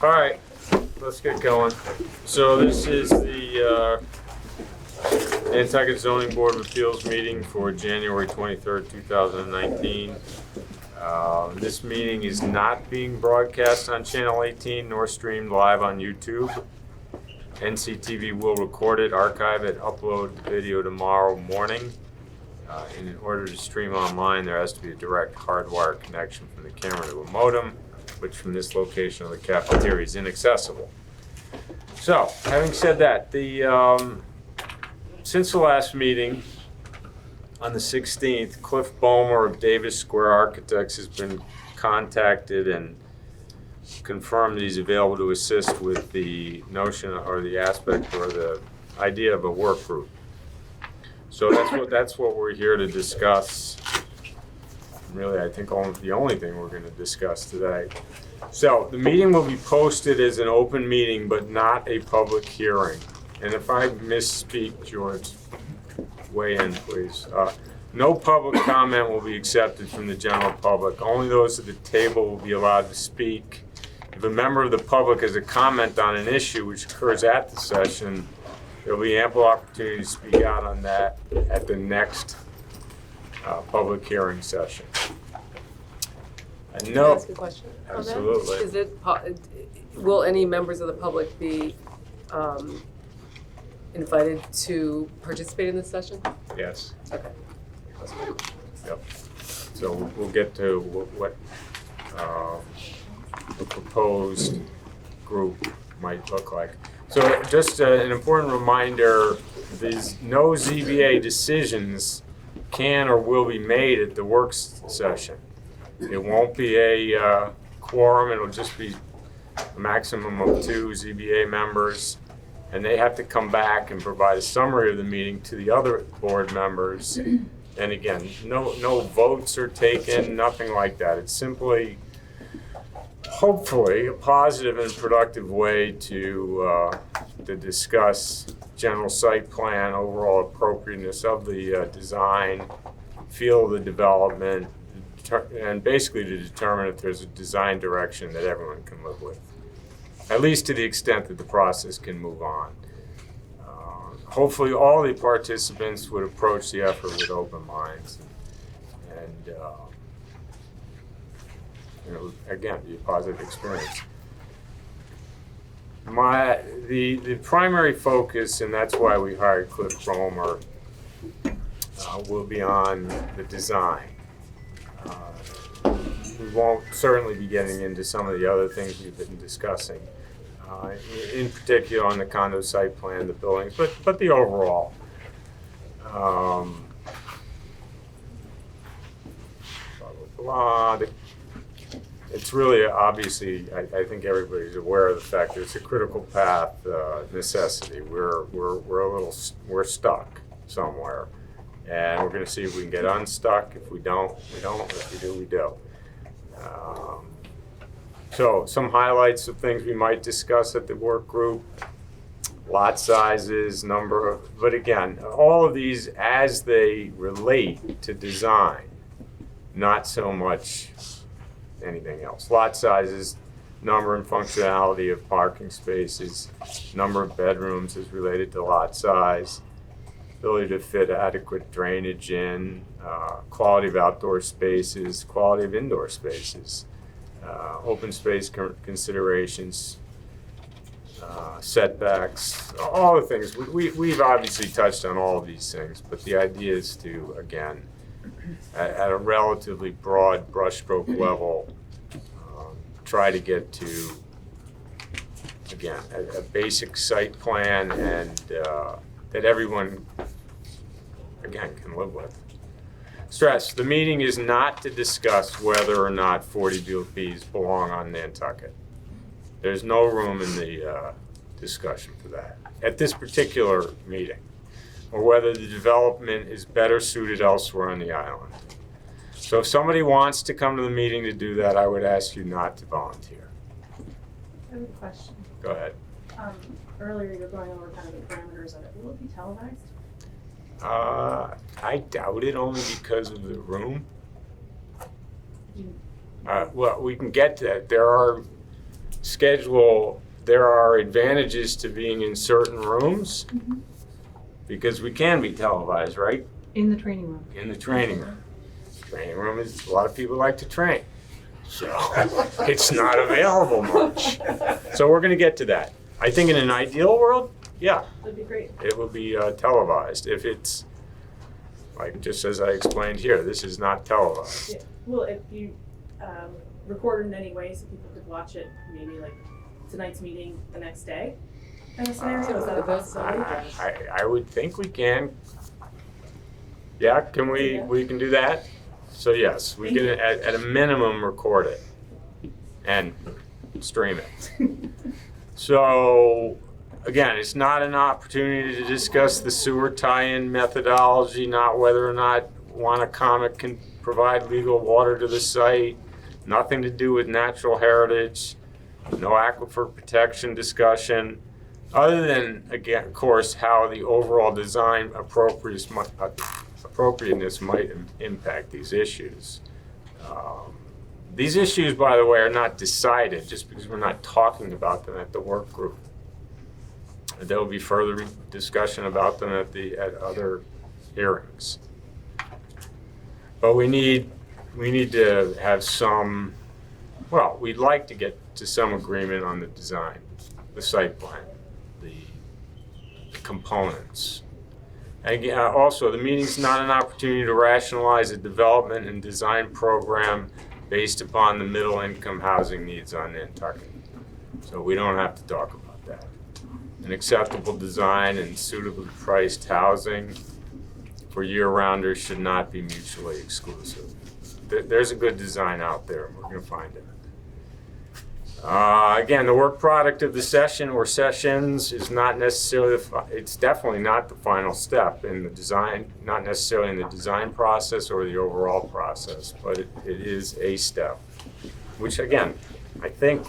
All right, let's get going. So this is the Nantucket Zoning Board of Appeals meeting for January 23rd, 2019. This meeting is not being broadcast on Channel 18 nor streamed live on YouTube. NCTV will record it, archive it, upload the video tomorrow morning. And in order to stream online, there has to be a direct hardwired connection from the camera to a modem, which from this location of the cafeteria is inaccessible. So, having said that, since the last meeting on the 16th, Cliff Bomer of Davis Square Architects has been contacted and confirmed that he's available to assist with the notion or the aspect or the idea of a work group. So that's what we're here to discuss. Really, I think the only thing we're going to discuss today. So the meeting will be posted as an open meeting, but not a public hearing. And if I misspeak, George, weigh in, please. No public comment will be accepted from the general public. Only those at the table will be allowed to speak. If a member of the public has a comment on an issue which occurs at the session, there will be ample opportunity to speak out on that at the next public hearing session. Can I ask a question on absolutely. that? Is it, will any members of the public be invited to participate in this session? Yes. Okay. Yep. So we'll get to what the proposed group might look like. So just an important reminder, these no ZBA decisions can or will be made at the work session. It won't be a quorum, it'll just be a maximum of 2 ZBA members, and they have to come back and provide a summary of the meeting to the other board members. And again, no votes are taken, nothing like that. It's simply, hopefully, a positive and productive way to discuss general site plan, overall appropriateness of the design, feel of the development, and basically to determine if there's a design direction that everyone can live with, at least to the extent that the process can move on. Hopefully all the participants would approach the effort with open minds and again, be a positive experience. The primary focus, and that's why we hired Cliff Bomer, will be on the design. We won't certainly be getting into some of the other things we've been discussing, in particular on the condo site plan, the buildings, but the overall. Blah, blah, blah. It's really, obviously, I think everybody's aware of the fact that it's a critical path necessity. We're stuck somewhere, and we're going to see if we can get unstuck. If we don't, we don't. If we do, we do. So some highlights of things we might discuss at the work group: lot sizes, but again, all of these as they relate to design, not so much anything else. Lot sizes, number and functionality of parking spaces, number of bedrooms is related to lot size, ability to fit adequate drainage in, quality of outdoor spaces, quality of indoor spaces, open space considerations, setbacks, all the things. We've obviously touched on all of these things, but the idea is to, again, at a relatively broad brushstroke level, try to get to, again, a basic site plan and that everyone, again, can live with. Stress, the meeting is not to discuss whether or not 40Bs belong on Nantucket. There's no room in the discussion for that at this particular meeting, or whether the development is better suited elsewhere on the island. So if somebody wants to come to the meeting to do that, I would ask you not to volunteer. I have a question. Go ahead. Earlier you were going over kind of the parameters of it. Will it be televised? I doubt it, only because of the room. Well, we can get to that. There are schedule, there are advantages to being in certain rooms because we can be televised, right? In the training room. In the training room. Training room is, a lot of people like to train. So it's not available much. So we're gonna get to that. I think in an ideal world, yeah, That'd be great. it will be televised. If it's, like just as I explained here, this is not televised. Yeah. Well, if you record it in any way so people could watch it, maybe like tonight's meeting the next day kind of scenario, is that a possibility? I would think we can. Yeah, can we, Yeah. we can do that? So yes, we can at a minimum record it and stream it. So again, it's not an opportunity to discuss the sewer tie-in methodology, not whether or not Comic can provide legal water to the site, nothing to do with natural heritage, no aquifer protection discussion, other than, again, of course, how the overall design appropriateness might impact these issues. These issues, by the way, are not decided just because we're not talking about them at the work group. There will be further discussion about them at other hearings. But we need to have some, well, we'd like to get to some agreement on the design, the site plan, the components. And again, also, the meeting's not an opportunity to rationalize a development and design program based upon the middle income housing needs on Nantucket. So we don't have to talk about that. An acceptable design and suitably priced housing for year-rounders should not be mutually exclusive. There's a good design out there, and we're going to find it. Again, the work product of the session or sessions is not necessarily, it's definitely not the final step in the design, not necessarily in the design process or the overall process, but it is a step, which again, I think,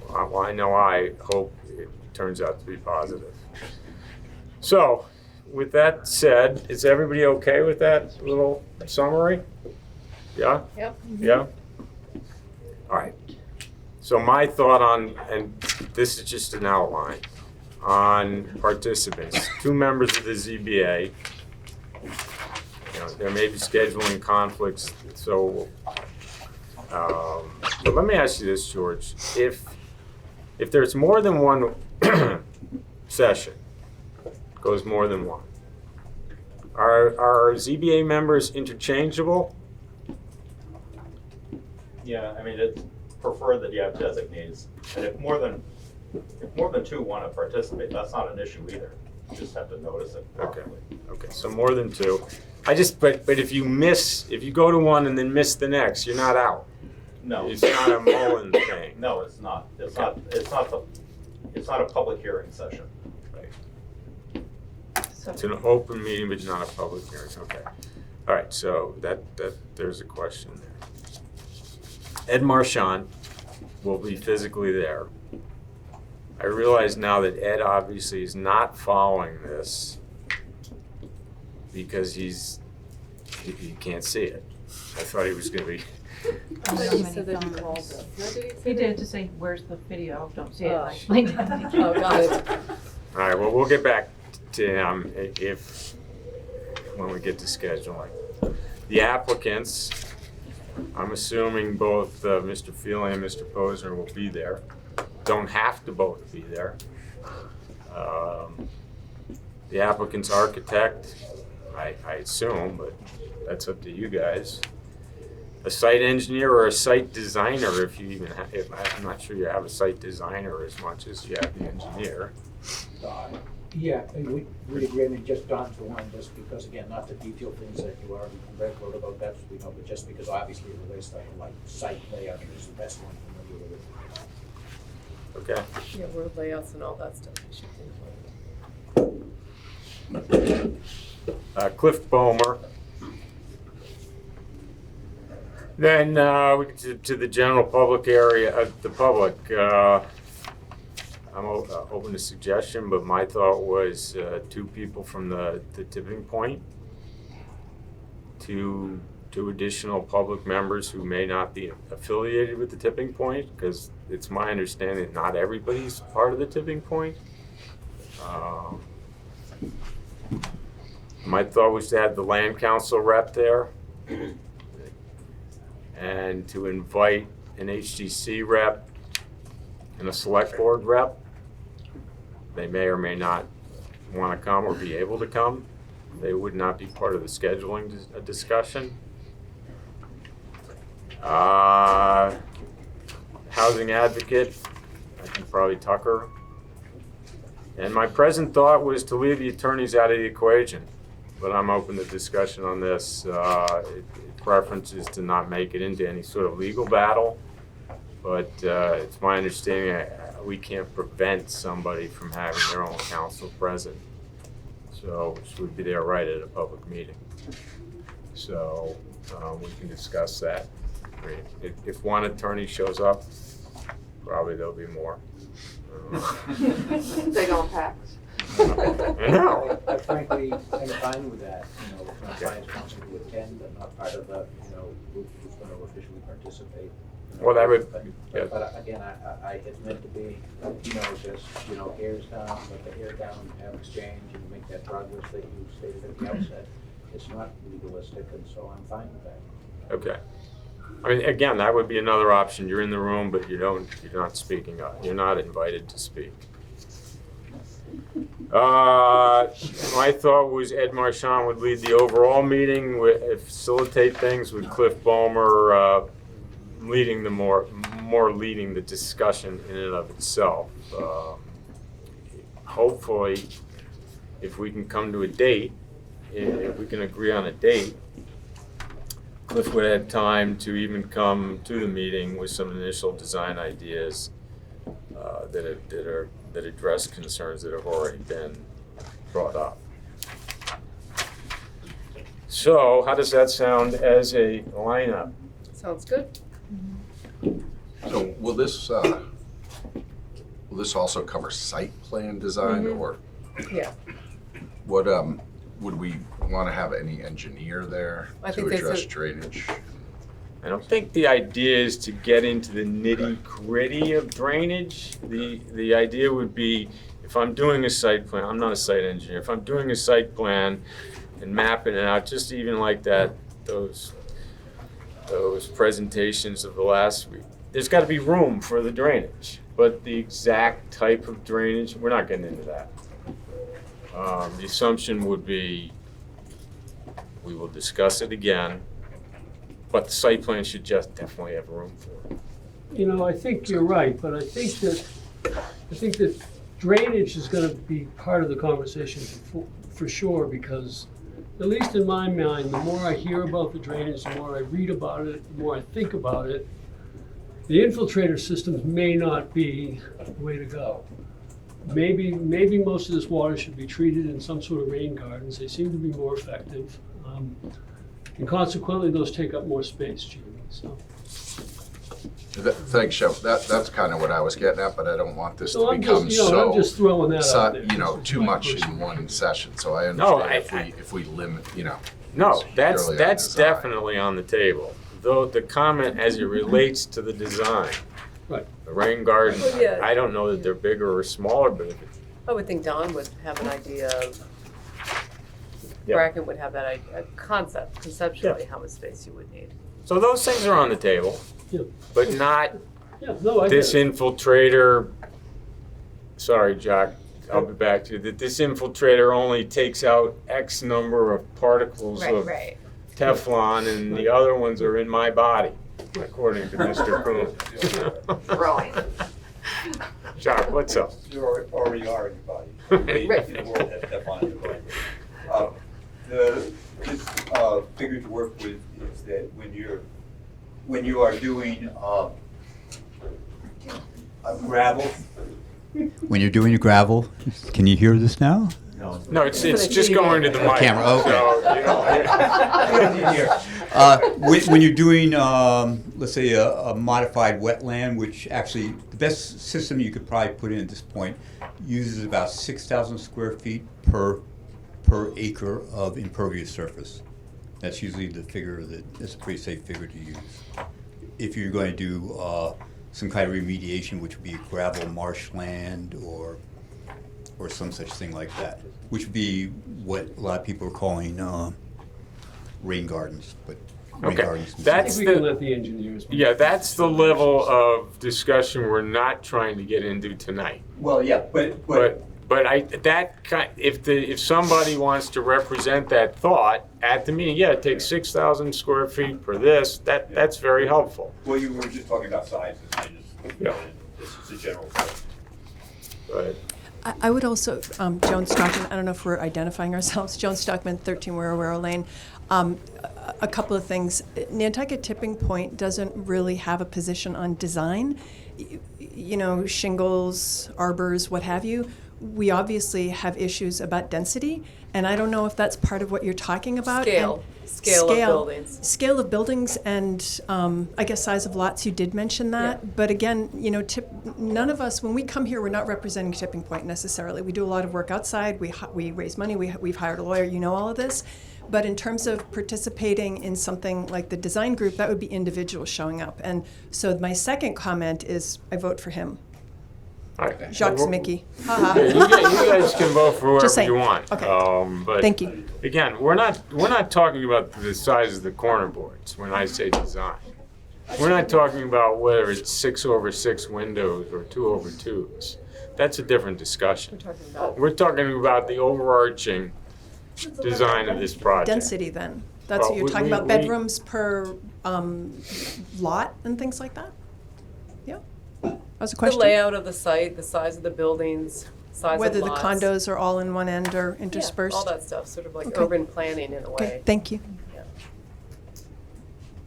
well, I hope it turns out to be positive. So, with that said, is everybody okay with that little summary? Yeah? Yep. Yeah? All right. So my thought on, and this is just an outline, on participants. 2 members of the ZBA. You know, there may be scheduling conflicts, so, but let me ask you this, George. If there's more than one session, goes more than one, are ZBA members interchangeable? Yeah, I mean, it's preferred that you have designees, and if more than 2 want to participate, that's not an issue either. You just have to notice it properly. Okay, so more than 2. But if you go to one and then miss the next, you're not out. No, It's not a Mullen thing. no, it's not. It's Okay. it's not a public hearing session. Right. So, It's an open meeting, but not a public hearing, okay. All right, so that there's a question there. Ed Marchand will be physically there. I realize now that Ed obviously is not following this because he can't see it. I thought he was gonna be, I thought he said that you called them. What did he say? he did to say, where's the video? Don't see it. Oh. I explained it. Oh, got it. all right, well, we'll get back to him when we get to scheduling. The applicants, I'm assuming both Mr. Feely and Mr. Posner will be there. Don't have to both be there. The applicant's architect, I assume, but that's up to you guys. A site engineer or a site designer, if you even have, I'm not sure you have a site designer as much as you have the engineer. Yeah, and we agree, and just Don to remind us, because again, not to detail things that you already wrote about that, we know, but just because obviously it relates to like site layout is the best one familiar with it. Okay. Yeah, word layouts and all that stuff. We should Cliff Bomer. Then we get to the general public area, the public. I'm open to suggestion, but my thought was 2 people from the tipping point, 2 2 additional public members who may not be affiliated with the tipping point, because it's my understanding that not everybody's part of the tipping point. My thought was to have the land council rep there and to invite an HDC rep and a select board rep. They may or may not want to come or be able to come. They would not be part of the scheduling discussion. Housing advocate, I think probably Tucker. And my present thought was to leave the attorneys out of the equation, but I'm open to discussion on this. Preference is to not make it into any sort of legal battle, but it's my understanding we can't prevent somebody from having their own counsel present, so which would be their right at a public meeting. So we can discuss that. I mean, if one attorney shows up, probably there'll be more. Big on packs. I know. I frankly am fine with that, if my client's counsel to attend, but not part of the, who's going to officially participate. Well, that would, But again, I it's meant to be, just, hairs down, let the hair down, have exchange, and make that progress that you stated at the outset. It's not legalistic, and so I'm fine with that. okay. I mean, again, that would be another option. You're in the room, but you're not speaking up. You're not invited to speak. My thought was Ed Marchand would lead the overall meeting, facilitate things with Cliff Bomer leading the more leading the discussion in and of itself. Hopefully, if we can come to a date, if we can agree on a date, Cliff would have time to even come to the meeting with some initial design ideas that address concerns that have already been brought up. So, how does that sound as a lineup? Sounds good. So will this also cover site plan design or Yeah. what, would we want to have any engineer there I to think that's address a- drainage? I don't think the idea is to get into the nitty-gritty of drainage. The idea would be, if I'm doing a site plan, I'm not a site engineer, if I'm doing a site plan and mapping it out, just even like that, those presentations of the last week, there's got to be room for the drainage, but the exact type of drainage, we're not getting into that. The assumption would be we will discuss it again, but the site plan should just definitely have room for it. I think you're right, but I think that drainage is gonna be part of the conversation for sure, because at least in my mind, the more I hear about the drainage, the more I read about it, the more I think about it, the infiltrator systems may not be the way to go. Maybe most of this water should be treated in some sort of rain gardens. They seem to be more effective. And consequently, those take up more space, Jamie, so. Thanks, Jeff. That's kind of what I was getting at, but I don't want this to So I'm become I'm just throwing that out there. too much in one session. So I No, understand if we limit, No, that's purely on design. definitely on the table. Though the comment as it relates to the design. Right. The rain garden, Well, yeah. I don't know that they're bigger or smaller, but if it's, I would think Don would have an idea of, Yeah. Bracken would have that conceptually, how much space you would need. so those things are on the table, Yeah. but not Yeah, no, I get this it. infiltrator. Sorry, Jack, I'll be back to you. That this infiltrator only takes out X number of particles of right. Teflon, and the other ones are in my body, according to Mr. Kuhn. Growing. Jack, what's up? You already are in your body. Right. The world has defined your body. This figure to work with is that when you are doing gravel. When you're doing your gravel, can you hear this now? No, it's just going to the mic. Camera, okay. So, When you're doing, let's say, a modified wetland, which actually, the best system you could probably put in at this point uses about 6,000 square feet per acre of impervious surface. That's usually the figure that's a pretty safe figure to use. If you're going to do some kind of remediation, which would be gravel marshland or some such thing like that, which would be what a lot of people are calling rain gardens, but rain Okay, gardens. I that's think we can the, let the engineers. yeah, that's the level of discussion we're not trying to get into tonight. Well, yeah, but But if somebody wants to represent that thought at the meeting, yeah, it takes 6,000 square feet for this, that's very helpful. Well, you were just talking about sizes, Yeah. this is a general point. But I would also, Joan Stockman, I don't know if we're identifying ourselves, Joan Stockman, 13 Wero Lane. A couple of things. Nantucket Tipping Point doesn't really have a position on design. You know, shingles, arbors, what have you. We obviously have issues about density, and I don't know if that's part of what you're talking about. Scale. And Scale of buildings. Scale of buildings and I guess size of lots, you did mention that. Yeah. But again, you know, none of us, when we come here, we're not representing Tipping Point necessarily. We do a lot of work outside, we raise money, we've hired a lawyer, you know all of this. But in terms of participating in something like the design group, that would be individuals showing up. And so my second comment is I vote for him. all right. Jacques Well, Mickey. yeah, Haha. you guys can vote for Just whoever you saying. want. Okay. But Thank you. again, we're not talking about the size of the corner boards when I say design. We're not talking about whether it's 6/6 windows or 2/2s. That's a different discussion. We're talking about We're talking about the overarching design of this project. Density then. That's Well, what you're we- talking we- about, we- bedrooms per lot and things like that? Yeah. That was a the question. layout of the site, the size of the buildings, size Whether of the lots. condos are all in one end or Yeah, interspersed? all that stuff, sort of like Okay. urban planning in a Okay, way. thank you.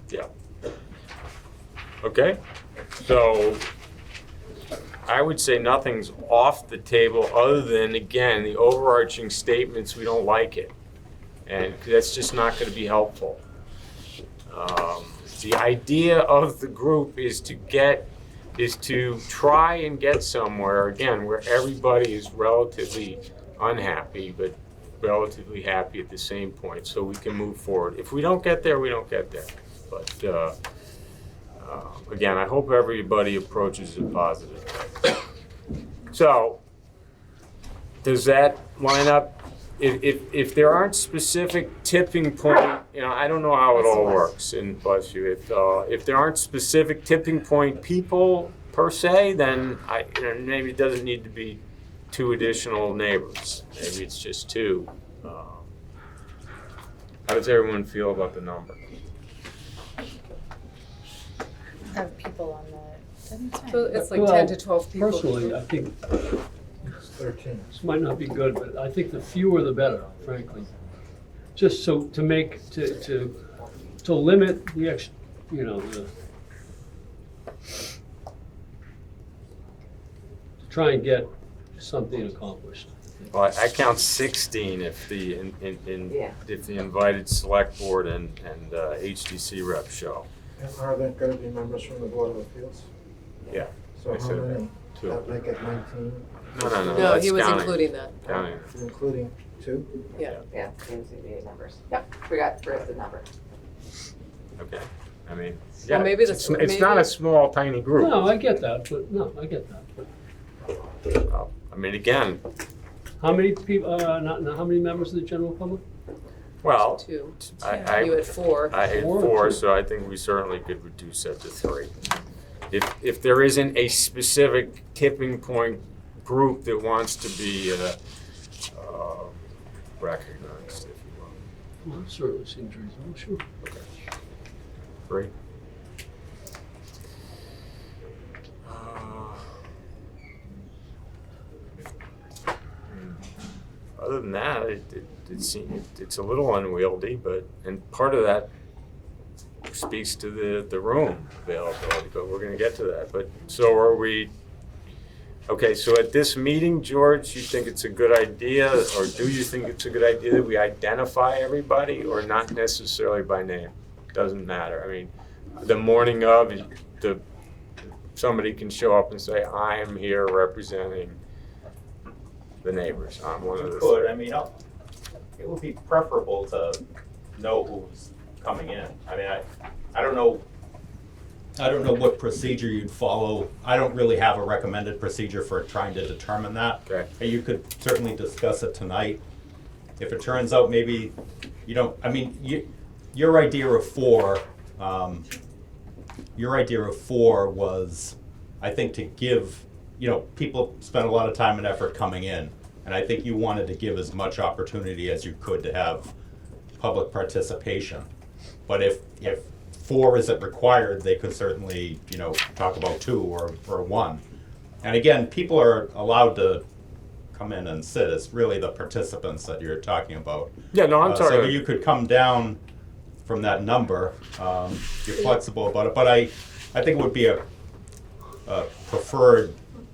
Yeah. Okay, so I would say nothing's off the table other than, again, the overarching statements, we don't like it. And that's just not gonna be helpful. The idea of the group is to try and get somewhere, again, where everybody is relatively unhappy, but relatively happy at the same point, so we can move forward. If we don't get there, we don't get there. But again, I hope everybody approaches it positively. So, does that line up? If there aren't specific tipping point, you know, I don't know how it all works, and bless you. If there aren't specific tipping point people per se, then maybe it doesn't need to be 2 additional neighbors. Maybe it's just 2. How does everyone feel about the number? Have people on the, So it's like Well, 10 to 12 people. Personally, I think 13. this might not be good, but I think the fewer the better, frankly. Just so to make, to limit the you know, to try and get something accomplished. Well, I count 16 if the if the invited select board and HDC rep show. And are there going to be members from the Board of Appeals? Yeah. So I how said many? Two. That make it 19, No. No, That's he was counting. including that. Counting. including 2? Yeah. yeah, CMCBA numbers. Yep, we got the number. Okay. I mean, Well, yeah, maybe it's maybe- not a small, tiny group. No, I get that, but, no, I get that. But I mean, again, how many people, how many members of the general public? well, 2. I You had 4. I had 4 or 4, 2? so I think we certainly could reduce that to 3. If there isn't a specific tipping point group that wants to be recognized, if you will. Well, that certainly seems reasonable, sure. 3. Other than that, it's a little unwieldy, and part of that speaks to the room availability, but we're gonna get to that. But, so are we, okay, so at this meeting, George, you think it's a good idea, or do you think it's a good idea that we identify everybody, or not necessarily by name? Doesn't matter. I mean, the morning of, somebody can show up and say, I am here representing the neighbors. I'm one of the. Could, I mean, it would be preferable to know who's coming in. I mean, I don't know what procedure you'd follow. I don't really have a recommended procedure for trying to determine that. Okay. You could certainly discuss it tonight. If it turns out maybe you don't, I mean, your idea of four was, I think, to give, people spend a lot of time and effort coming in. And I think you wanted to give as much opportunity as you could to have public participation. But if 4 isn't required, they could certainly, talk about 2 or 1. And again, people are allowed to come in and sit. It's really the participants that you're talking about. Yeah, no, I'm So talking. you could come down from that number. You're flexible about it, but I think it would be a preferred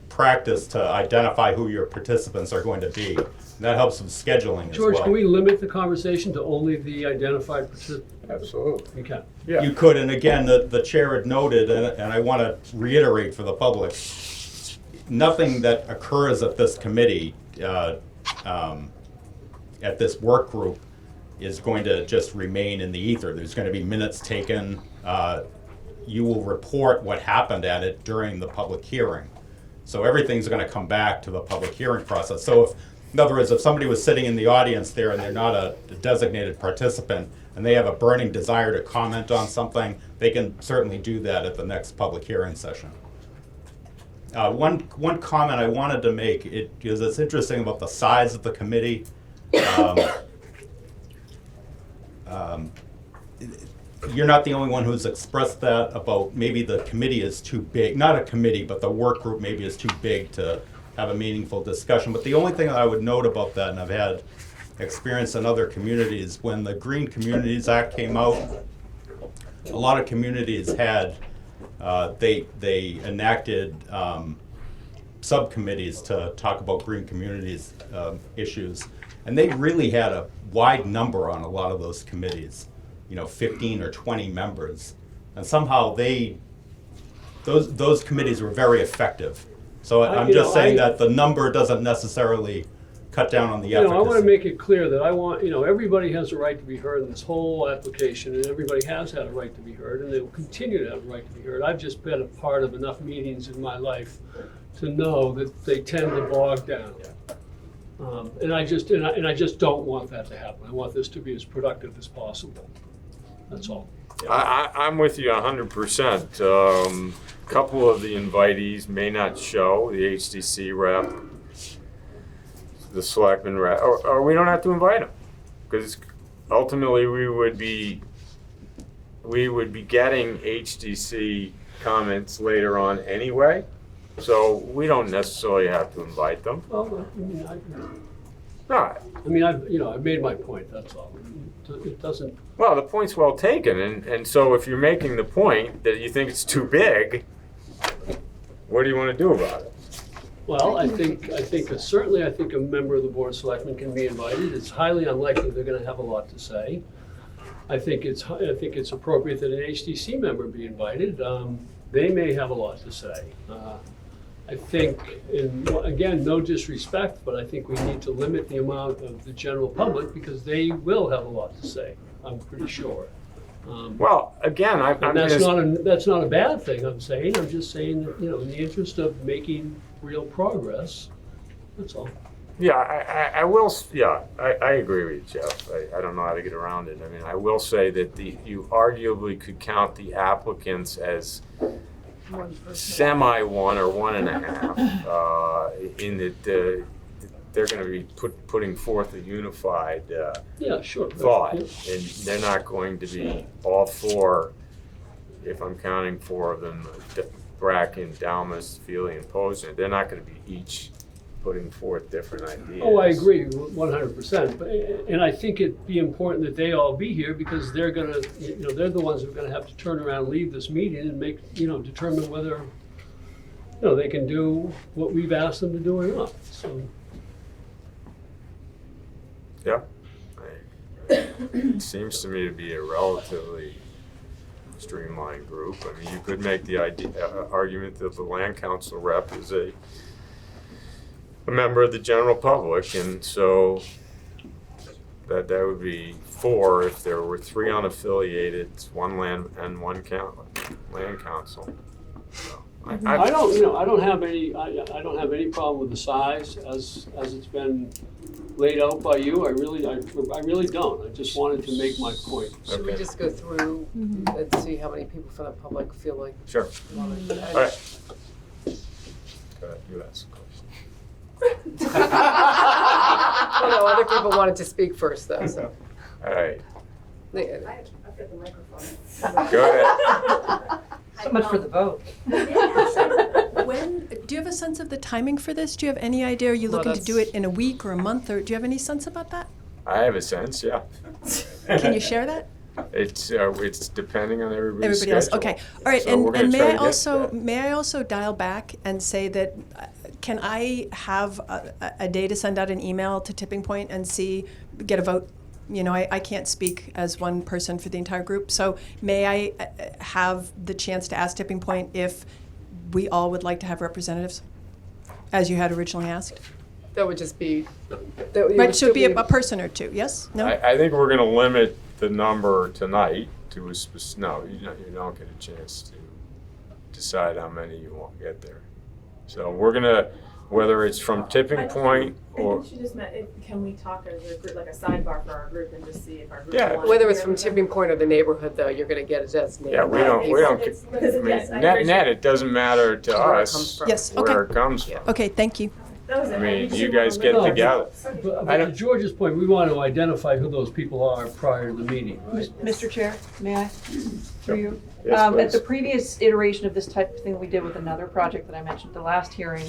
practice to identify who your participants are going to be. And that helps with scheduling as well. George, can we limit the conversation to only the identified participants? Absolutely. Okay. Yeah. You could, and again, the chair had noted, and I want to reiterate for the public, nothing that occurs at this committee, at this work group, is going to just remain in the ether. There's going to be minutes taken. You will report what happened at it during the public hearing. So everything's going to come back to the public hearing process. So in other words, if somebody was sitting in the audience there and they're not a designated participant and they have a burning desire to comment on something, they can certainly do that at the next public hearing session. One comment I wanted to make, because it's interesting about the size of the committee. You're not the only one who's expressed that about maybe the committee is too big. Not a committee, but the work group maybe is too big to have a meaningful discussion. But the only thing that I would note about that, and I've had experience in other communities, when the Green Communities Act came out, a lot of communities had, they enacted subcommittees to talk about green communities issues. And they really had a wide number on a lot of those committees, 15 or 20 members. And somehow those committees were very effective. So I'm just saying that the number doesn't necessarily cut down on the efficacy. I want to make it clear that I want, everybody has a right to be heard in this whole application, and everybody has had a right to be heard, and they will continue to have a right to be heard. I've just been a part of enough meetings in my life to know that they tend to bog down. And I just don't want that to happen. I want this to be as productive as possible. That's all. I'm with you 100%. Couple of the invitees may not show, the HDC rep, the selectman rep, or we don't have to invite them, because ultimately we would be getting HDC comments later on anyway, so we don't necessarily have to invite them. Well, I've made my point, that's all. It doesn't. Well, the point's well taken, and so if you're making the point that you think it's too big, what do you want to do about it? Well, I think certainly a member of the Board of Selectmen can be invited. It's highly unlikely they're going to have a lot to say. I think it's appropriate that an HDC member be invited. They may have a lot to say. I think, and again, no disrespect, but I think we need to limit the amount of the general public because they will have a lot to say, I'm pretty sure. Well, again, that's not a bad thing, I'm saying. I'm just saying that, in the interest of making real progress, that's all. Yeah, I will, I agree with you, Jeff. I don't know how to get around it. I mean, I will say that you arguably could count the applicants as semi 1 or 1.5, in that they're going to be putting forth a unified thought, and they're not going to be all 4, if I'm counting 4 of them, Bracken, Dalmas, Feely, and Posner, they're not going to be each putting forth different ideas. Oh, I agree 100%. And I think it'd be important that they all be here because they're going to, they're the ones who are going to have to turn around and leave this meeting and make, determine whether, they can do what we've asked them to do or not. So. Yeah. It seems to me to be a relatively streamlined group. I mean, you could make the argument that the land council rep is a member of the general public, and so that would be 4 if there were 3 unaffiliated, one land and one land council. So, I don't, you know, I don't have any problem with the size as it's been laid out by you. I really don't. I just wanted to make my point. Should we Okay. just go through and see how many people from the public feel like Sure. want to? All right. Go ahead, you ask a question. Well, no, other people wanted to speak first, though, so. All right, They- I've got the microphone. go ahead. So much for the vote. When, do you have a sense of the timing for this? Do you have any idea? Are you Well, looking to do that's- it in a week or a month, or do you have any sense about that? I have a sense, yeah. Can you share that? It's depending on everybody's Everybody else, schedule. okay. All right, So we're gonna and try may to I get also, that. may I also dial back and say that, can I have a day to send out an email to Tipping Point and get a vote? You know, I can't speak as one person for the entire group, so may I have the chance to ask Tipping Point if we all would like to have representatives, as you had originally asked? That would just be. Right, so it'd be a person or two, yes? No? I think we're gonna limit the number tonight to no, you don't get a chance to decide how many you want to get there. So we're gonna, whether it's from Tipping Point I or, think she just meant, can we talk as a group, like a sidebar for our group and just see if our group Yeah. wants. Whether it's from Tipping Point or the neighborhood, though, you're gonna get a designated. yeah, we don't, Yes, I appreciate net, it doesn't matter to Where it us comes from. Yes, where okay. it comes from. Okay, thank you. That was it. I mean, just you didn't guys wanna get limit- together. But I to don't- George's point, we want to identify who those people are prior to the meeting, right? Mr. Chair, may I? Through you? Yes, At please. the previous iteration of this type of thing we did with another project that I mentioned at the last hearing,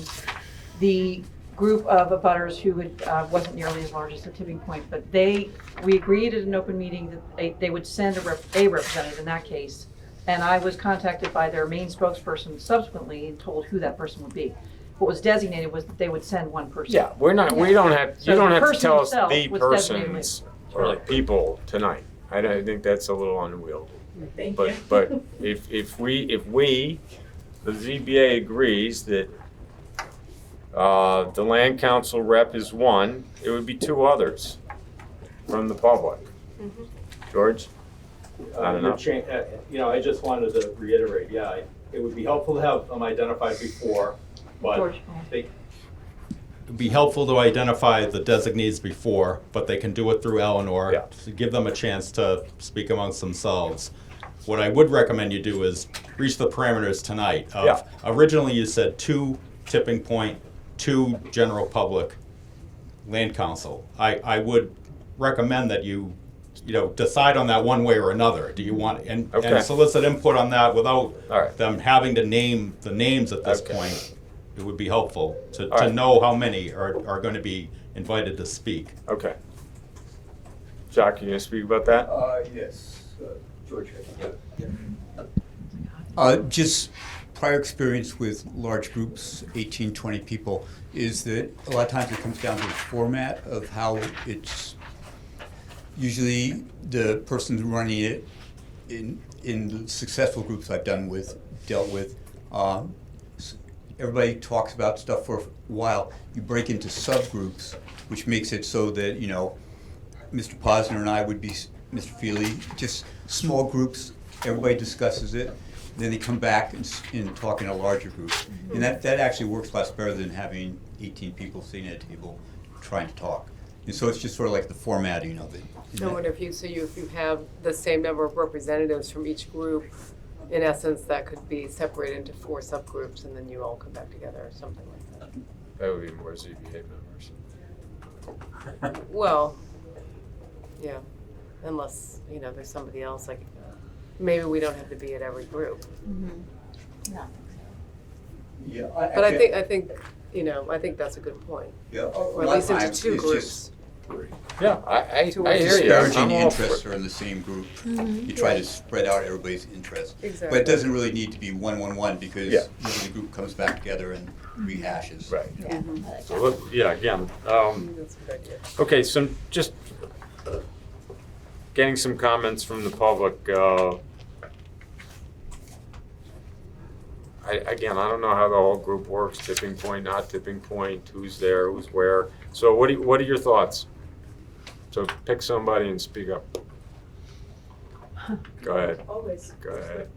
the group of abutters who had, wasn't nearly as large as the Tipping Point, but we agreed at an open meeting that they would send a representative in that case. And I was contacted by their main spokesperson subsequently and told who that person would be. What was designated was that they would send one person. Yeah, we don't have, So you don't the have to person tell us himself the was designated. persons or people tonight. I think that's a little unwieldy. Thank you. But if we, the ZBA agrees that the land council rep is one, it would be 2 others from the public. George? I don't know. You know, I just wanted to reiterate, yeah, it would be helpful to have them identified before, but George. it'd be helpful to identify the designees before, but they can do it through Eleanor Yeah. to give them a chance to speak amongst themselves. What I would recommend you do is reach the parameters tonight of, Yeah. originally you said 2 Tipping Point, 2 general public, land council. I would recommend that you decide on that one way or another. Do you want, and Okay. solicit input on that without All right. them having to name the names at this Okay. point? It would be helpful All to right. know how many are going to be invited to speak. Okay. Jacques, you gonna speak about that? Yes, George. Just prior experience with large groups, 18, 20 people, is that a lot of times it comes down to the format of how it's, usually the person running it in the successful groups I've dealt with, everybody talks about stuff for a while. You break into subgroups, which makes it so that, Mr. Posner and I would be, Mr. Feely, just small groups, everybody discusses it, then they come back and talk in a larger group. And that actually works less better than having 18 people sitting at a table trying to talk. And so it's just sort of like the formatting of it. I wonder if you have the same number of representatives from each group, in essence, that could be separated into 4 subgroups, and then you all come back together or something like that. That would be more ZBA members. Well, yeah, unless, there's somebody else, like, maybe we don't have to be at every group. Yeah, But I think, I think that's a good point. Yeah, Or at least into 2 groups. Yeah, I hear you. Disparaging I'm all interests for are in the same group. You try to spread out everybody's interests. Exactly. But it doesn't really need to be 1-1-1 because Yeah. usually the group comes back together and rehashes. Right. Yeah. So, again, That's a good idea. okay, so just getting some comments from the public. I don't know how the whole group works, Tipping Point, not Tipping Point, who's there, who's where. So what are your thoughts? So pick somebody and speak up. Go ahead. Always. Go ahead.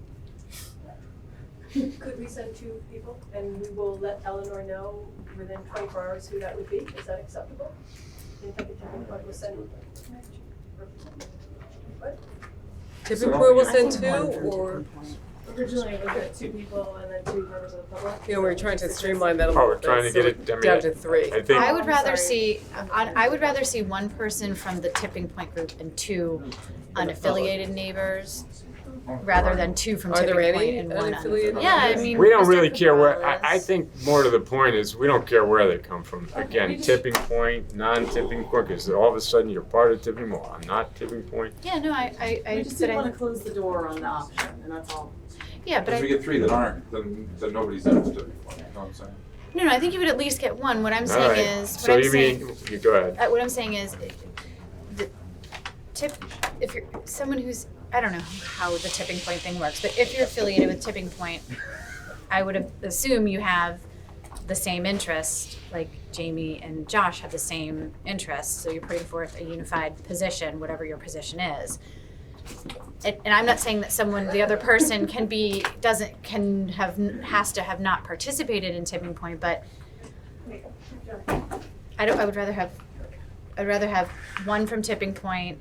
Could we send 2 people and we will let Eleanor know within 24 hours who that would be? Is that acceptable? Nantucket Tipping Point will send. What? Tipping Point will send 2, or, Originally, it was at 2 people and then 2 members of the public. you know, we're trying to streamline that a Oh, little we're bit. trying to get it, I mean, down to 3. I think, I would I'm rather sorry. I would rather see 1 person from the tipping point group and 2 unaffiliated neighbors, rather than 2 from Are tipping there point any and 1 unaffiliated? Yeah, I mean. we don't Mr. really care where, I Cabral is- think more to the point is, we don't care where they come from. Again, tipping point, non-tipping point, because all of a sudden you're part of tipping point, I'm not tipping point. Yeah, no, We just didn't want to close the door on the option, and that's all. yeah, but If we get 3 that aren't, then nobody's interested, you know what I'm saying? no, I think you would at least get 1. What I'm All saying right. is, So you mean, you go ahead. what I'm saying is, the if you're someone who's, I don't know how the tipping point thing works, but if you're affiliated with Tipping Point, I would assume you have the same interest, like Jamie and Josh have the same interests, so you're putting forth a unified position, whatever your position is. And I'm not saying that the other person has to have not participated in Tipping Point, but I would rather have 1 from Tipping Point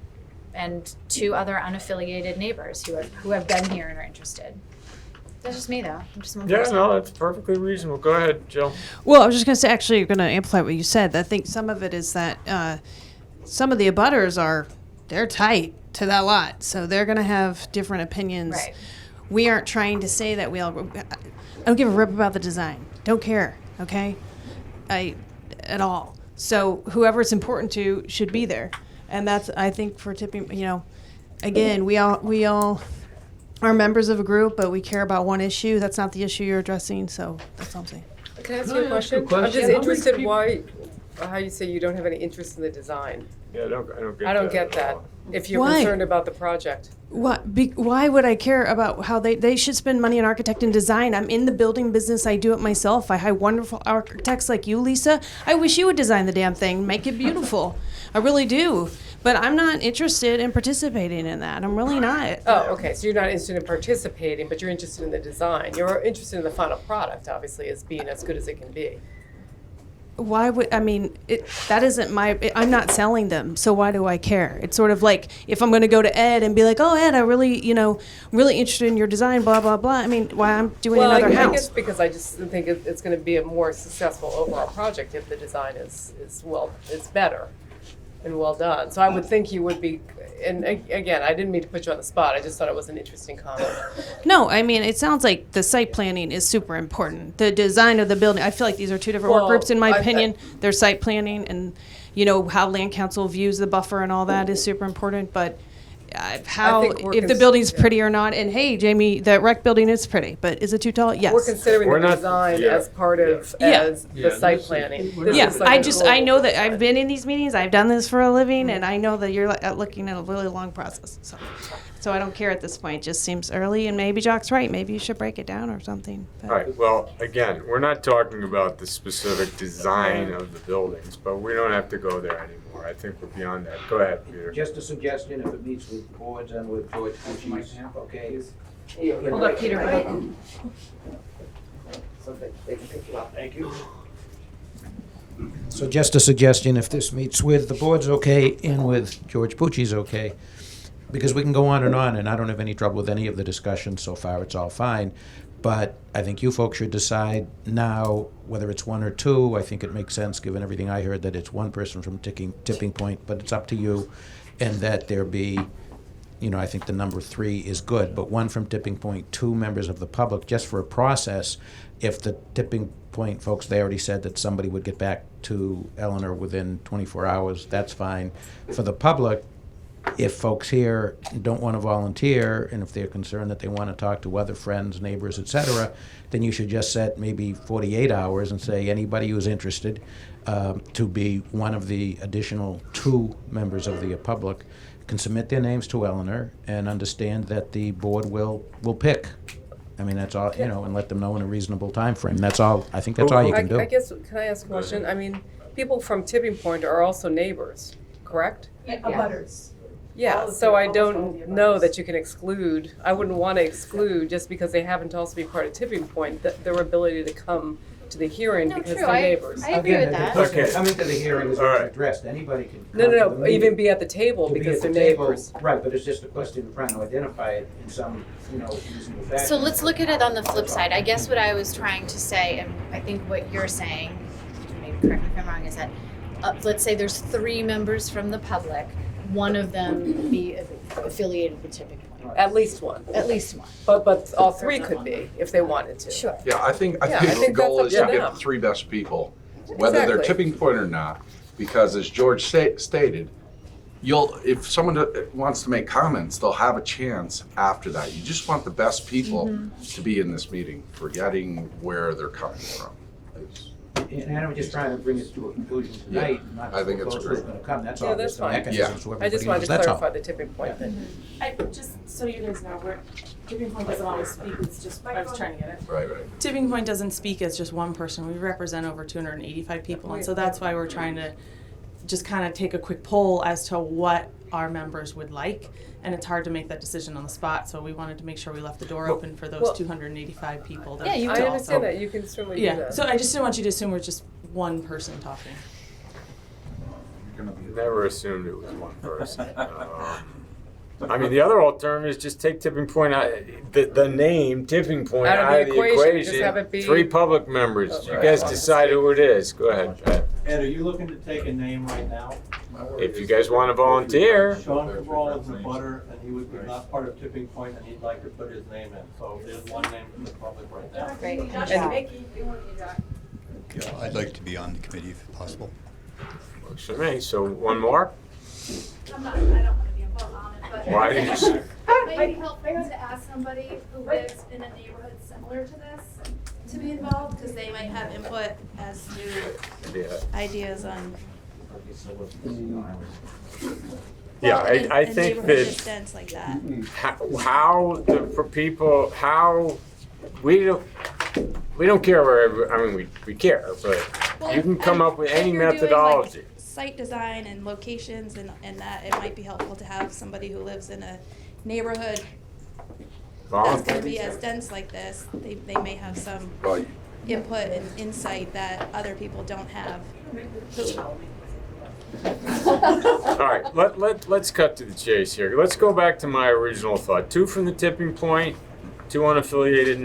and 2 other unaffiliated neighbors who have been here and are interested. That's just me, though. I'm just one Yeah, person. no, that's perfectly reasonable. Go ahead, Jill. Well, I was just going to say, actually, you're going to amplify what you said. I think some of it is that some of the abutters they're tight to that lot, so they're going to have different opinions. Right. We aren't trying to say that I don't give a rip about the design. Don't care, okay? At all. So whoever it's important to should be there. And that's, I think, for tipping, again, we all are members of a group, but we care about one issue. That's not the issue you're addressing, so that's all I'm saying. Can I ask Can you I a ask you a question? I'm question? just How many interested people- how you say you don't have any interest in the design. Yeah, I don't get that. I don't get that, if you're Why? concerned about the project. Why would I care about how they should spend money on architect and design? I'm in the building business. I do it myself. I hire wonderful architects like you, Lisa. I wish you would design the damn thing, make it beautiful. I really do. But I'm not interested in participating in that. I'm really not. Oh, okay, so you're not interested in participating, but you're interested in the design. You're interested in the final product, obviously, as being as good as it can be. Why would that isn't I'm not selling them, so why do I care? It's sort of like if I'm going to go to Ed and be like, oh Ed, I really really interested in your design, blah blah blah. I mean, why I'm doing another I house? guess because I just think it's going to be a more successful overall project if the design is better and well done. So I would think you would be, and again, I didn't mean to put you on the spot. I just thought it was an interesting comment. No, I mean, it sounds like the site planning is super important. The design of the building, I feel like these are two different work groups in my opinion. Their site planning and, how land council views the buffer and all that is super important. But if the building's pretty or not, and hey, Jamie, that rec building is pretty, but is it too tall? Yes. We're considering the design as part of the site planning. This is like a I know global that design. I've been in these meetings. I've done this for a living, and I know that you're looking at a really long process. So I don't care at this point. It just seems early, and maybe Jock's right. Maybe you should break it down or something. All right, well, again, we're not talking about the specific design of the buildings, but we don't have to go there anymore. I think we're beyond that. Go ahead, Peter. Just a suggestion, if it meets with boards and with George Pucci's, okay? Hold up, Peter. Thank you. So just a suggestion, if this meets with the board's okay and with George Pucci's okay, because we can go on, and I don't have any trouble with any of the discussions so far, it's all fine. But I think you folks should decide now whether it's 1 or 2. I think it makes sense, given everything I heard, that it's 1 person from Tipping Point, but it's up to you. And that there be, I think the number 3 is good, but 1 from Tipping Point, 2 members of the public, just for a process. If the Tipping Point folks, they already said that somebody would get back to Eleanor within 24 hours, that's fine. For the public, if folks here don't want to volunteer, and if they're concerned that they want to talk to other friends, neighbors, etc., then you should just set maybe 48 hours and say anybody who's interested to be one of the additional 2 members of the public can submit their names to Eleanor and understand that the board will pick. I mean, that's all, and let them know in a reasonable time frame. That's all. I think that's all you can do. I guess, can I ask a question? I mean, people from Tipping Point are also neighbors, correct? Abutters. Yeah, All of so the- I almost all don't of the know abutters. that you can exclude, I wouldn't want to exclude just because they happen to also be part of Tipping Point, their ability to come to the hearing No, because true. they're neighbors. I agree with Again, that. the person Okay. coming to the hearing is All right. addressed, anybody can come No, to the no, meeting. even be at the table To be because at they're the table, neighbors. right, but it's just a question of trying to identify it in some, reasonable fashion. So let's look at it on the flip side. I guess what I was trying to say, and I think what you're saying, maybe correct me if I'm wrong, is that let's say there's 3 members from the public, one of them be affiliated with Tipping Point. At least one. At least one. But all 3 could be if they wanted to. Sure. Yeah, I think Yeah, I the think goal that's is up to to get them. the 3 best people, whether they're Exactly. tipping point or not, because as George stated, if someone wants to make comments, they'll have a chance after that. You just want the best people Mm-hmm. to be in this meeting, forgetting where they're coming from. And I'm just trying to bring it to a conclusion tonight, not I think to it's propose who's great. gonna come, that's Yeah, all. that's Just a fine. mechanism Yeah. so I everybody just wanted knows, to that's all. clarify the tipping point thing. Just so you guys know, Tipping Point doesn't always speak, it's just, I was trying to get it. Right. Tipping Point doesn't speak as just one person. We represent over 285 people, and so that's why we're trying to just kind of take a quick poll as to what our members would like. And it's hard to make that decision on the spot, so we wanted to make sure we left the door open for those well- 285 people. Yeah, you I can understand that, you can certainly do Yeah, that. so I just didn't want you to assume we're just one person talking. Never assumed it was one person. I mean, the other alternative is just take Tipping Point out, the name Tipping Point Out of out of the the equation, just equation. have it be- 3 public members. You Right. guys decide who it is. Go ahead, Pat. Ed, are you looking to take a name right now? If you guys want to volunteer. Sean Cabral is a butter, and he would be not part of Tipping Point, and he'd like to put his name in. So there's one name from the public right now. Great. Yeah, I'd like to be on the committee if possible. Works for me. So one more? I don't want to be involved on it, but. Why didn't you? It might be helpful to ask somebody who lives in a neighborhood similar to this to be involved, because they might have input as to Yeah. ideas on. Yeah, Well, I in think neighborhood that that's dense like that. for people, how we don't care wherever. I mean, we care, but you can come up with any If you're doing, like, methodology. site design and locations and that, it might be helpful to have somebody who lives in a neighborhood that's gonna be as dense like this. They may have some Well, input and insight that other people don't have. All right, let's cut to the chase here. Let's go back to my original thought. 2 from the Tipping Point, 2 unaffiliated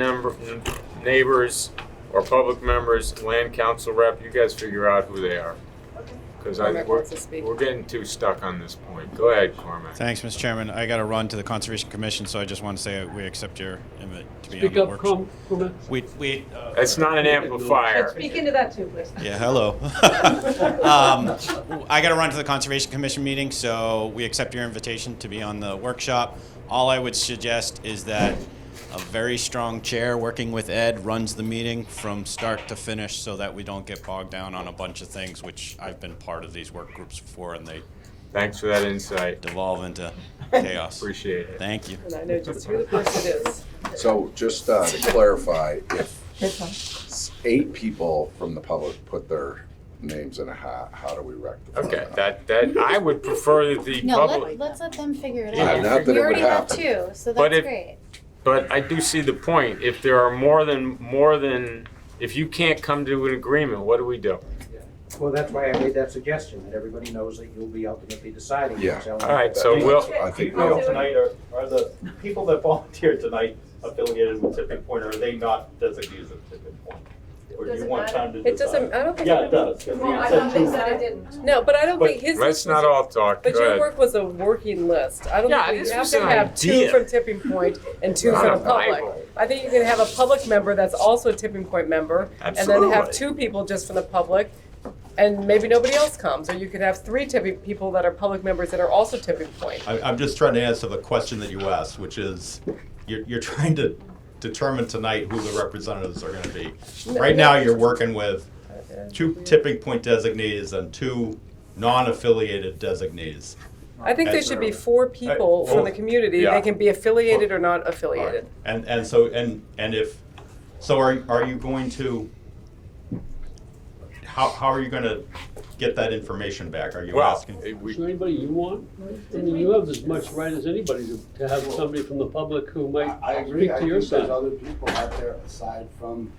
neighbors or public members, land council rep. You guys figure out who they are. Because Cormac wants to speak. we're getting too stuck on this point. Go ahead, Cormac. Thanks, Mr. Chairman. I got to run to the Conservation Commission, so I just want to say we accept your invite to be on Speak the up, workshop. Cormac. That's not an amplifier. Speak into that too, please. Yeah, hello. I got to run to the Conservation Commission meeting, so we accept your invitation to be on the workshop. All I would suggest is that a very strong chair working with Ed runs the meeting from start to finish so that we don't get bogged down on a bunch of things, which I've been part of these work groups before, and they Thanks for that insight. devolve into chaos. Appreciate it. Thank you. And I know just who the person is. So just to clarify, if 8 people from the public put their names in a hat, how do we rectify Okay, that? that I would prefer that the No, public. let's let them figure it Yeah, out. not that We it already would have happen. 2, so But that's if- great. But I do see the point. If there are more than, if you can't come to an agreement, what do we do? Well, that's why I made that suggestion, that everybody knows that you'll be ultimately deciding. Yeah. what's All right, so we'll. I think Do you know tonight, are the people that volunteered tonight affiliated with Tipping Point, or are they not designated as Tipping Point? Or do you Doesn't want matter. time to decide? It doesn't, I don't think. Yeah, it does. 'cause Well, you I said thought they two. said it didn't. No, but I don't But think his. Let's list was not all talk. But Go your ahead. work was a working list. I don't Yeah, think this you have was to an have idea. 2 from Tipping Point and 2 Not from a the public. Bible. I think you can have a public member that's also a Tipping Point member, and then have Absolutely. 2 people just from the public, and maybe nobody else comes. Or you could have 3 tipping people that are public members that are also Tipping Point. I'm just trying to answer the question that you asked, which is, you're trying to determine tonight who the representatives are gonna be. Right now, you're working with 2 tipping point designees and 2 non-affiliated designees. I think there should be 4 people from the community. yeah. They can be affiliated or not affiliated. And so, and if, so are you going to, how are you gonna get that information back? Are you Well, asking? Is there anybody you want? I mean, you have as much right as anybody to have somebody from the public who might I agree, speak I to your think there's side. other people out there aside from,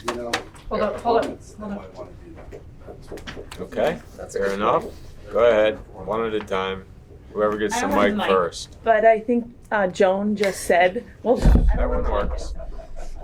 you know, Hold their on, hold on, opponents that hold on. might wanna do that. Okay, That's a fair good enough. Go ahead, one at a time. Whoever gets the mic first. But I think Joan just said, well, That one works.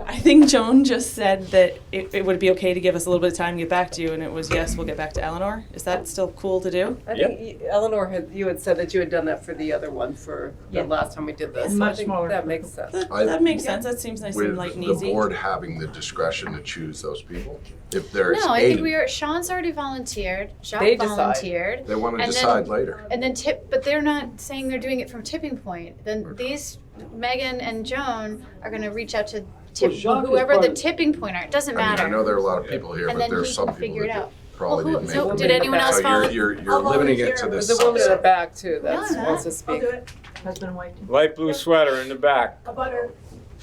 I think Joan just said that it would be okay to give us a little bit of time to get back to you, and it was yes, we'll get back to Eleanor. Is that still cool to do? I think Eleanor you had said that you had done that for the other one for the last time we did this. So I Much think smaller. that makes sense. That makes sense. That seems nice and With light and the easy. board having the discretion to choose those people, if there's No, I think eight, we are. Sean's already volunteered. Jacques They decide. volunteered. they want to and decide then, later. And then but they're not saying they're doing it from Tipping Point. Then these Megan and Joan are going to reach out to Jacques is whoever part the of- tipping point are. It doesn't I mean, matter. I know there are a lot of people here, And but then there's he some can people figure it that out. probably Well, didn't so make it. did anyone else So follow? you're limiting it to There's this a woman in the subset. back too that No, no. wants to speak. I'll do it. Husband and wife. Light blue sweater in the back. A butter.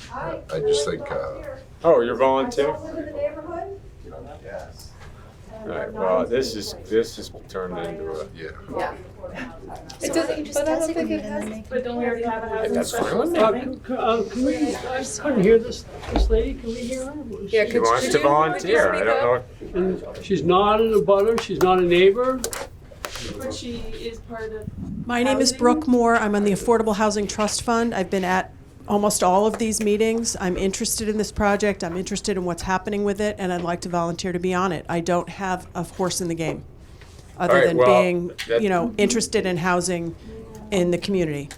Hi. I just think, Oh, you're volunteering? I live in the neighborhood. Yes. All right, well, this is turned into a, yeah. Yeah. So It why don't doesn't, you just but I don't designate think it and then has. make but don't we already have a housing That's fine with specialist? me. Can we, I couldn't hear this lady, can we hear her? Yeah, she could wants you- to could you volunteer. I speak don't up? know. And she's not in a butter, she's not a neighbor. But she is part of. My name is Brooke Moore. I'm on the Affordable Housing Trust Fund. I've been at almost all of these meetings. I'm interested in this project. I'm interested in what's happening with it, and I'd like to volunteer to be on it. I don't have a horse in the game, other All right, than well, being, that- interested in housing in the community.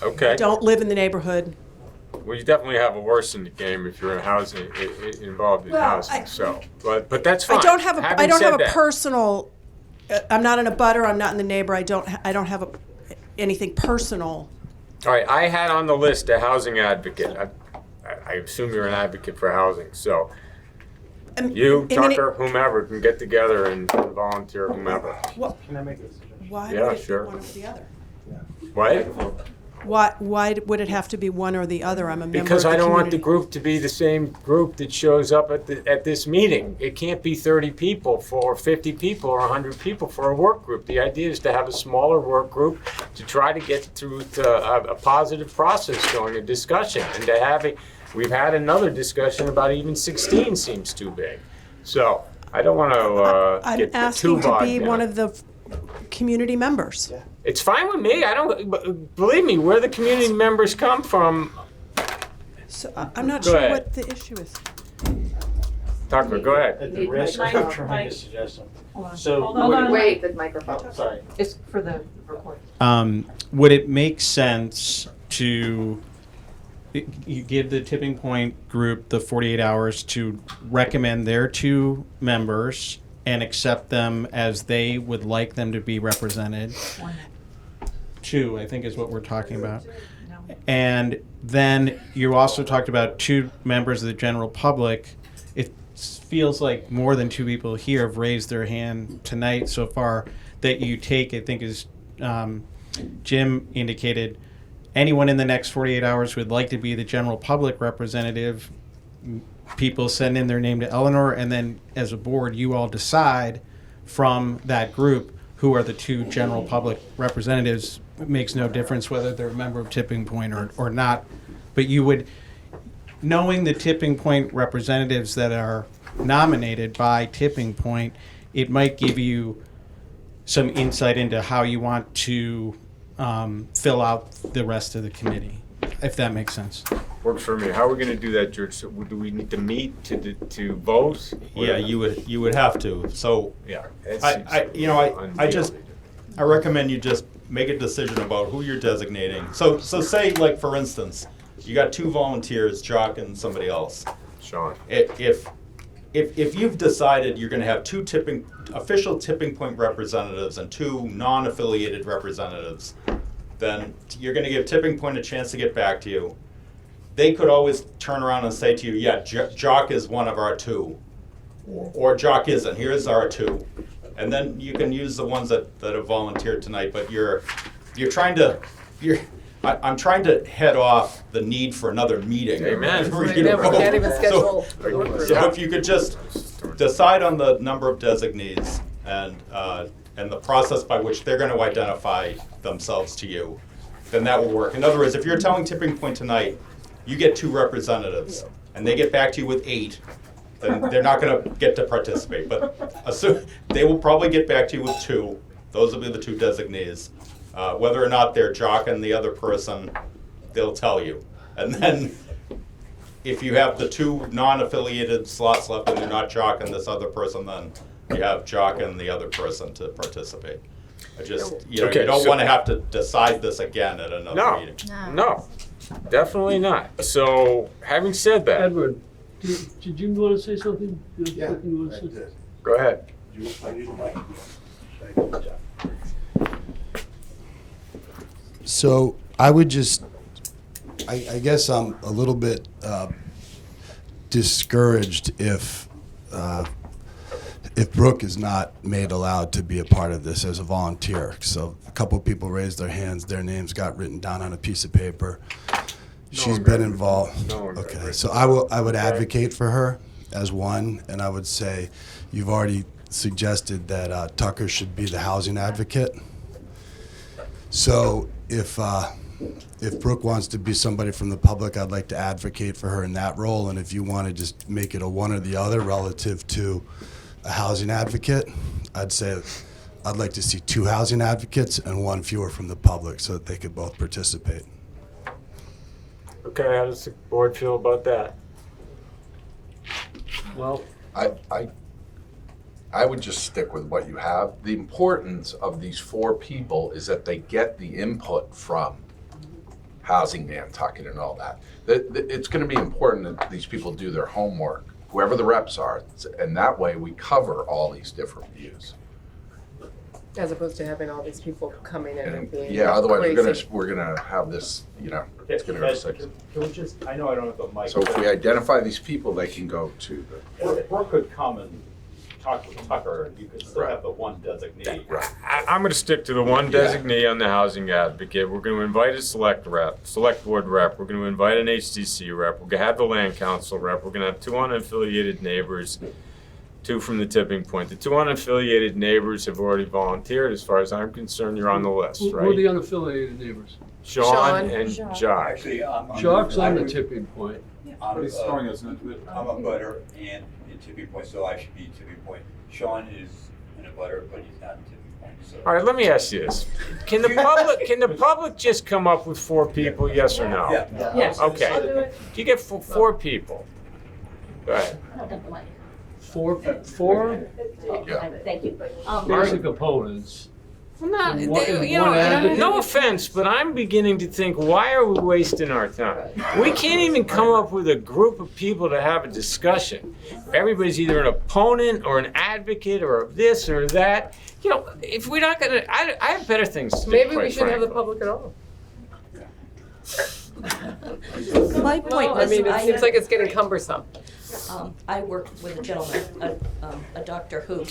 Okay. Don't live in the neighborhood. Well, you definitely have a horse in the game if you're in housing, involved in Well, housing, so, but that's fine. I don't have a, I Having don't have said a that- personal, I'm not in a butter, I'm not in the neighbor, I don't have anything personal. All right, I had on the list a housing advocate. I assume you're an advocate for housing, so you, in any- Tucker, whomever, can get together and volunteer whomever. Can I make a suggestion? Why Yeah, would it be sure. one or the other? What? Why would it have to be one or the other? I'm a member of the Because I don't want the community. group to be the same group that shows up at this meeting. It can't be 30 people for 50 people or 100 people for a work group. The idea is to have a smaller work group to try to get through to a positive process going, a discussion, and to have we've had another discussion about even 16 seems too big. So I don't want to I'm get too asking to bogged be down. one of the community members. It's fine with me. I don't believe me. Where the community members come from, So I'm not Go sure ahead. what the issue is. Tucker, go ahead. At the risk of trying to suggest something. So. Hold on. Wait, the microphone. Oh, sorry. It's for the report. Would it make sense to you give the tipping point group the 48 hours to recommend their two members and accept them as they would like them to be represented? Two, I think, is what we're talking about. And then you also talked about two members of the general public. It feels like more than two people here have raised their hand tonight so far that you take, I think, as Jim indicated, anyone in the next 48 hours who would like to be the general public representative, people send in their name to Eleanor, and then as a board, you all decide from that group who are the two general public representatives. It makes no difference whether they're a member of Tipping Point or not. But you would, knowing the Tipping Point representatives that are nominated by Tipping Point, it might give you some insight into how you want to fill out the rest of the committee, if that makes sense. Works for me. How are we going to do that, George? So do we need to meet to vote? Yeah, you would have to. So Yeah. I recommend you just make a decision about who you're designating. So say, like, for instance, you got two volunteers, Jock and somebody else. Sean. If you've decided you're going to have two official Tipping Point representatives and two non-affiliated representatives, then you're going to give Tipping Point a chance to get back to you. They could always turn around and say to you, yeah, Jock is one of our two, or Jock isn't. Here's our two. And then you can use the ones that have volunteered tonight, but I'm trying to head off the need for another meeting. Amen. For you Right, to yeah, we vote. can't even schedule. So if you could just decide on the number of designees and the process by which they're going to identify themselves to you, then that will work. In other words, if you're telling Tipping Point tonight, you get 2 representatives, and they get back to you with 8, then they're not going to get to participate. But they will probably get back to you with 2. Those will be the 2 designees. Whether or not they're jocking the other person, they'll tell you. And then if you have the 2 non-affiliated slots left and they're not jocking this other person, then you have jocking the other person to participate. You don't want to have to decide this again at another meeting. No, definitely not. So, having said that, Edward, did you want to say something? Yeah, You want to I say? did. go ahead. So I would just, I guess I'm a little bit discouraged if Brooke is not made allowed to be a part of this as a volunteer. So a couple of people raised their hands, their names got written down on a piece of paper. She's been involved. Okay, so I would advocate for her as one, and I would say you've already suggested that Tucker should be the housing advocate. So if Brooke wants to be somebody from the public, I'd like to advocate for her in that role. And if you want to just make it a one or the other relative to a housing advocate, I'd say I'd like to see 2 housing advocates and 1 fewer from the public so that they could both participate. Okay, how does the board feel about that? Well, I would just stick with what you have. The importance of these 4 people is that they get the input from Housing Nantucket and all that. It's going to be important that these people do their homework, whoever the reps are, and that way we cover all these different views. As opposed to having all these people coming in and being Yeah, otherwise crazy. we're gonna have this, it's gonna go 6. Can we just, I know I don't have the mic. So if we identify these people, they can go to the. Brooke could come and talk with Tucker, and you could still have the 1 designee. I'm going to stick to the 1 designee on the housing advocate. We're going to invite a select board rep. We're going to invite an HDC rep. We're going to have the land council rep. We're going to have 2 unaffiliated neighbors, 2 from the Tipping Point. The 2 unaffiliated neighbors have already volunteered. As far as I'm concerned, you're on the list, who are right? the unaffiliated neighbors? Sean and Jock. Actually, Jock's on the Tipping Point. I'm He's throwing us into it. a butter and in Tipping Point, so I should be Tipping Point. Sean is in a butter, but he's not in Tipping Point, so. All right, let me ask you this. Can the public just come up with 4 people, yes or no? Yeah. Yes. Okay. Do you get 4 people? Go ahead. Four Yeah. basic opponents. Well, not, And one- they- and one advocate? no offense, but I'm beginning to think, why are we wasting our time? We can't even come up with a group of people to have a discussion. Everybody's either an opponent or an advocate or of this or that. If we're not gonna, I have better things to do. Maybe we quite shouldn't have the frankly. public at all. My point I was, mean, it seems like it's getting cumbersome. I worked with a gentleman, a doctor who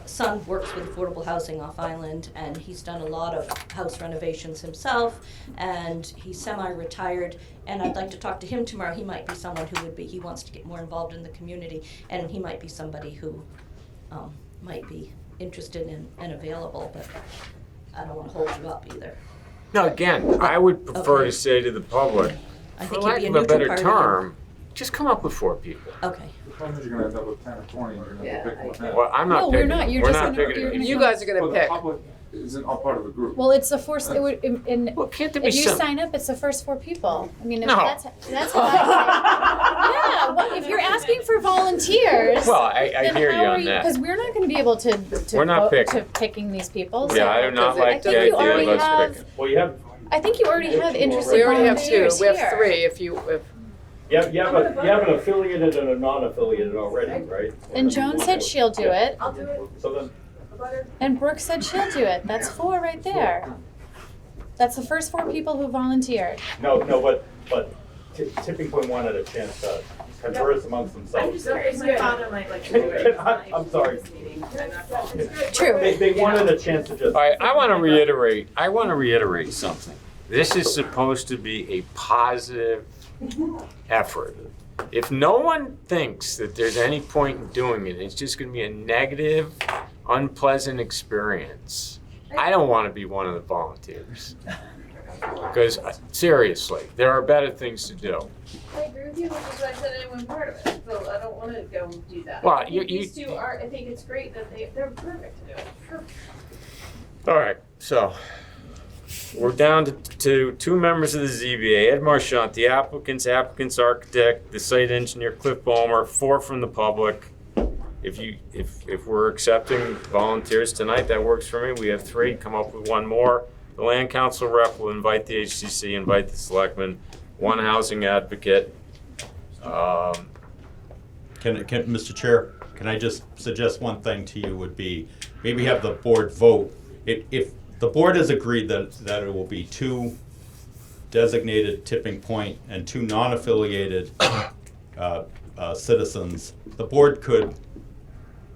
son works with affordable housing off island, and he's done a lot of house renovations himself, and he's semi-retired, and I'd like to talk to him tomorrow. He might be someone who he wants to get more involved in the community, and he might be somebody who might be interested and available, but I don't want to hold you up either. Now, again, I would prefer Okay. to say to the public, I for think lack you'd of be a a neutral better party. term, just come up with 4 people. Okay. The problem is you're gonna end up with 10 or 20, and you're gonna have to pick one now. Well, I'm not No, we're picking. not. You're We're just not gonna- picking. you're- You guys are But gonna the pick. public isn't a part of the group. Well, it's the first. It would, Well, can't there be if you some? sign up, it's the first 4 people. I mean, No. that's how I yeah. Well, if you're asking for volunteers, Well, I then hear you how are on that. Because we're not going to be able to We're not vote picking. to picking these people. Yeah, I do not like the idea of us picking. Well, you have I think you already have interested We already have 2. volunteers We have here. 3 if you, you have an affiliated and a non-affiliated already, right? And Joan said she'll do it, I'll do it. So then, and Brooke said she'll do it. That's 4 right there. That's the first 4 people who volunteered. no, but Tipping Point wanted a chance to converse amongst I'm themselves. just curious, my father might like to do it. I'm sorry. True. They wanted a chance to just. All right, I want to reiterate something. This is supposed to be a positive effort. if no one thinks that there's any point in doing it, it's just gonna be a negative, unpleasant experience. I don't wanna be one of the volunteers. Because seriously, there are better things to do. I agree with you, which is why I said anyone part of it, so I don't wanna go and do that. Well, I think these two are, I think it's great that they're perfect to do it, perfect. All right, so we're down to two members of the ZBA, Ed Marchant, the applicant's architect, the site engineer Cliff Ballmer, 4 from the public. If we're accepting volunteers tonight, that works for me. We have 3, come up with 1 more. The land council rep will invite the HCC, invite the selectmen, 1 housing advocate. Mr. Chair, can I just suggest one thing to you would be, maybe have the board vote. If the board has agreed that it will be 2 designated tipping point and 2 non-affiliated citizens, the board could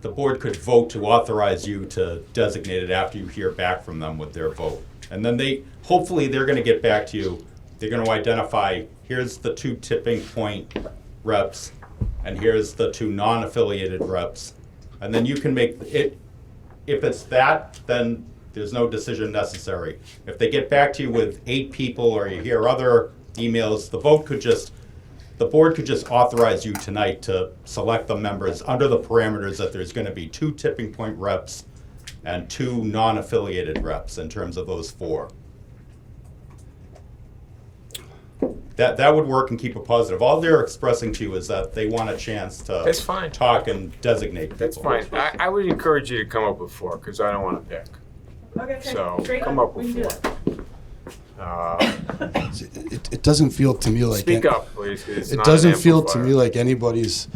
vote to authorize you to designate it after you hear back from them with their vote. And then hopefully they're gonna get back to you. They're gonna identify, here's the 2 tipping point reps, and here's the 2 non-affiliated reps. And then you can make it, if it's that, then there's no decision necessary. If they get back to you with 8 people, or you hear other emails, the board could just authorize you tonight to select the members under the parameters that there's gonna be 2 tipping point reps and 2 non-affiliated reps in terms of those 4. That would work and keep it positive. All they're expressing to you is that they want a chance to That's fine. talk and designate people. That's fine. I would encourage you to come up with 4, because I don't wanna pick. Okay, So, great. come up We with can do 4. It doesn't feel to me like. Speak up, please. 'Cause it's It not an doesn't feel to amplifier. me like anybody's,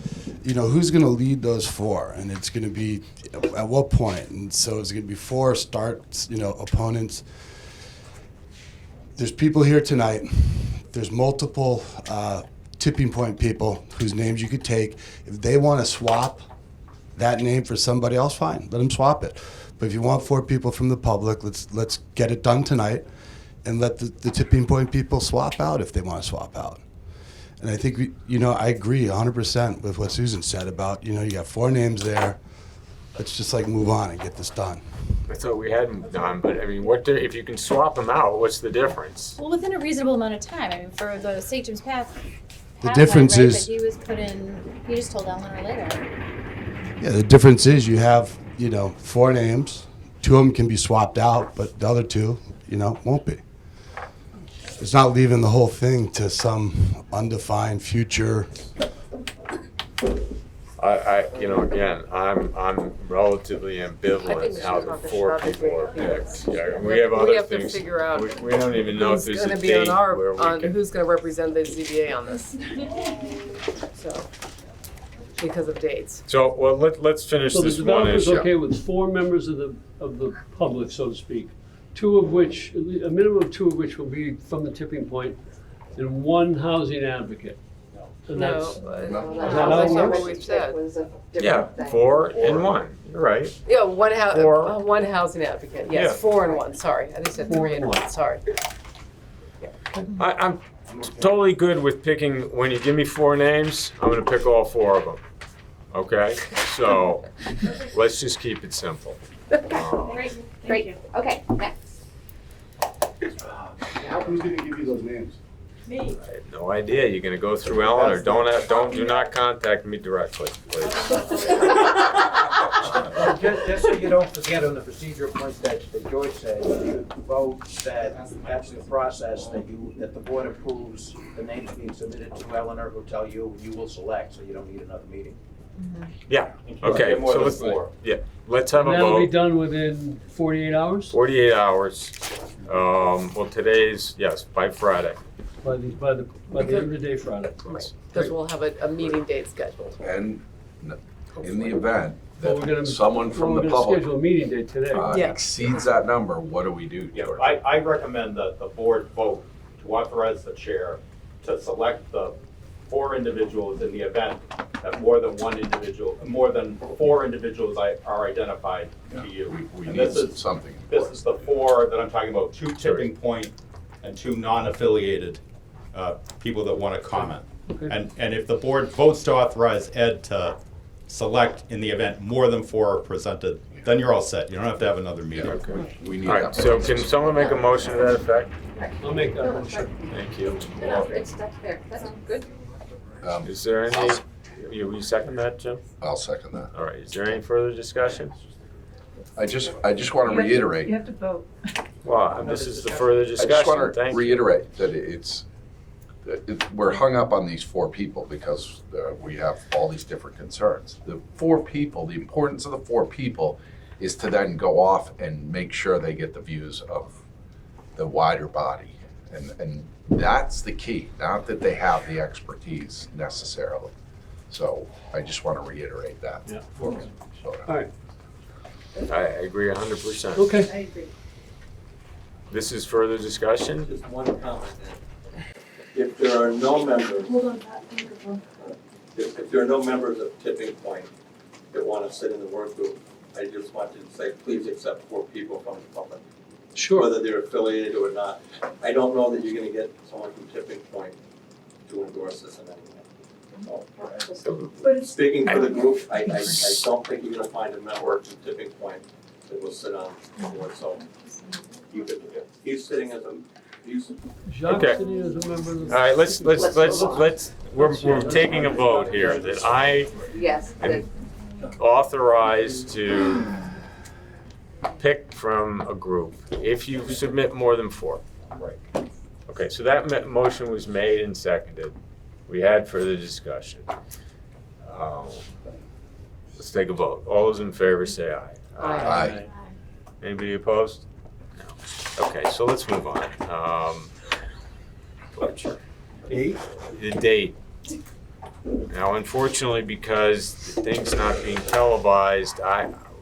who's gonna lead those 4? And it's gonna be, at what point? And so it's gonna be 4 opponents. There's people here tonight. There's multiple tipping point people whose names you could take. If they wanna swap that name for somebody else, fine, let them swap it. But if you want 4 people from the public, let's get it done tonight, and let the tipping point people swap out if they want to swap out. And I think I agree 100% with what Susan said about you got 4 names there. Let's just move on and get this done. I thought we hadn't done, but I mean, if you can swap them out, what's the difference? Well, within a reasonable amount of time. I mean, for the St. James Path. The difference right, is- that he was put in. He just told Eleanor later. Yeah, the difference is you have 4 names. 2 of them can be swapped out, but the other 2, won't be. It's not leaving the whole thing to some undefined future. Again, I'm relatively I think ambivalent we how should the talk 4 about the people are date. picked. Yeah, we have We other have to things. figure out We don't even know if who's there's a gonna be on date where we can. who's gonna represent the ZBA on this. So, because of dates. So, well, let's finish So the this one developer's issue. okay with 4 members of the public, so to speak, 2 of which, a minimum of 2 of which will be from the tipping point, and 1 housing advocate. And No, that's, that's how it not what works? we've said. Yeah, 4 and 1. You're right. Yeah, one Four. one housing advocate, yes, Yeah. 4 and 1, sorry, I think said 3 and 1, sorry. I'm totally good with picking. When you give me 4 names, I'm going to pick all 4 of them. Okay, so let's just keep it simple. Great. Okay, next. Who's going to give you those names? Me. I have no idea. You're going to go through Eleanor. Do not contact me directly, please. Just so you don't forget on the procedural points that George said, you vote that that's the process, that the board approves the names being submitted to Eleanor, who'll tell you, you will select, so you don't need another meeting. Yeah. Okay. More So than let's 4. let's have a that'll be vote. done within 48 hours 48 hours. Well, today's by Friday. by the end of the day Friday. Right, because we'll have a meeting date scheduled. And in the event Well, we're that gonna- someone from the We're gonna schedule a public meeting date today. Yeah. exceeds that number, what do we do, Yeah, George? I recommend that the board vote to authorize the chair to select the 4 individuals in the event that more than 4 individuals are identified to you. We And need this is, something. this is the 4 that I'm talking about, 2 tipping point and 2 non-affiliated people that want to comment. And if the board votes to authorize Ed to select in the event more than 4 are presented, then you're all set. You don't have to have another meeting. Okay. We need All right, that. so can someone make a motion to that effect? I'll make that motion. Thank you. It's stuck there, that's good. Is there any, you second that, Jim? I'll second that. All right, is there any further discussion? I just want to reiterate. You have to vote. Well, this is the further I just discussion, want to thank you. reiterate that we're hung up on these 4 people because we have all these different concerns. The 4 people, the importance of the 4 people is to then go off and make sure they get the views of the wider body. And that's the key, not that they have the expertise necessarily. So I just want to reiterate that. Yeah. before we vote on it. All right, I agree 100%. okay. I agree. This is further discussion? Just one comment. If there are no members, Hold on, Pat, microphone. if there are no members of Tipping Point that want to sit in the work group, I just want to say, please accept 4 people from the public, Sure. whether they're affiliated or not. I don't know that you're going to get someone from Tipping Point to endorse this in any way. But it's, Speaking for the group, I don't think you're going to find a member from Tipping Point that will sit on the board, so you could, he's sitting as a, he's. Jacques Okay. sitting as a member of the. All right, we're taking a vote here that I Yes, am authorized to pick from a group if you submit more than 4. Right. Okay, so that motion was made and seconded. We had further discussion. Let's take a vote. All those in favor say aye. Aye. Anybody opposed? No. Okay, so let's move on. The date. Now, unfortunately, because the thing's not being televised,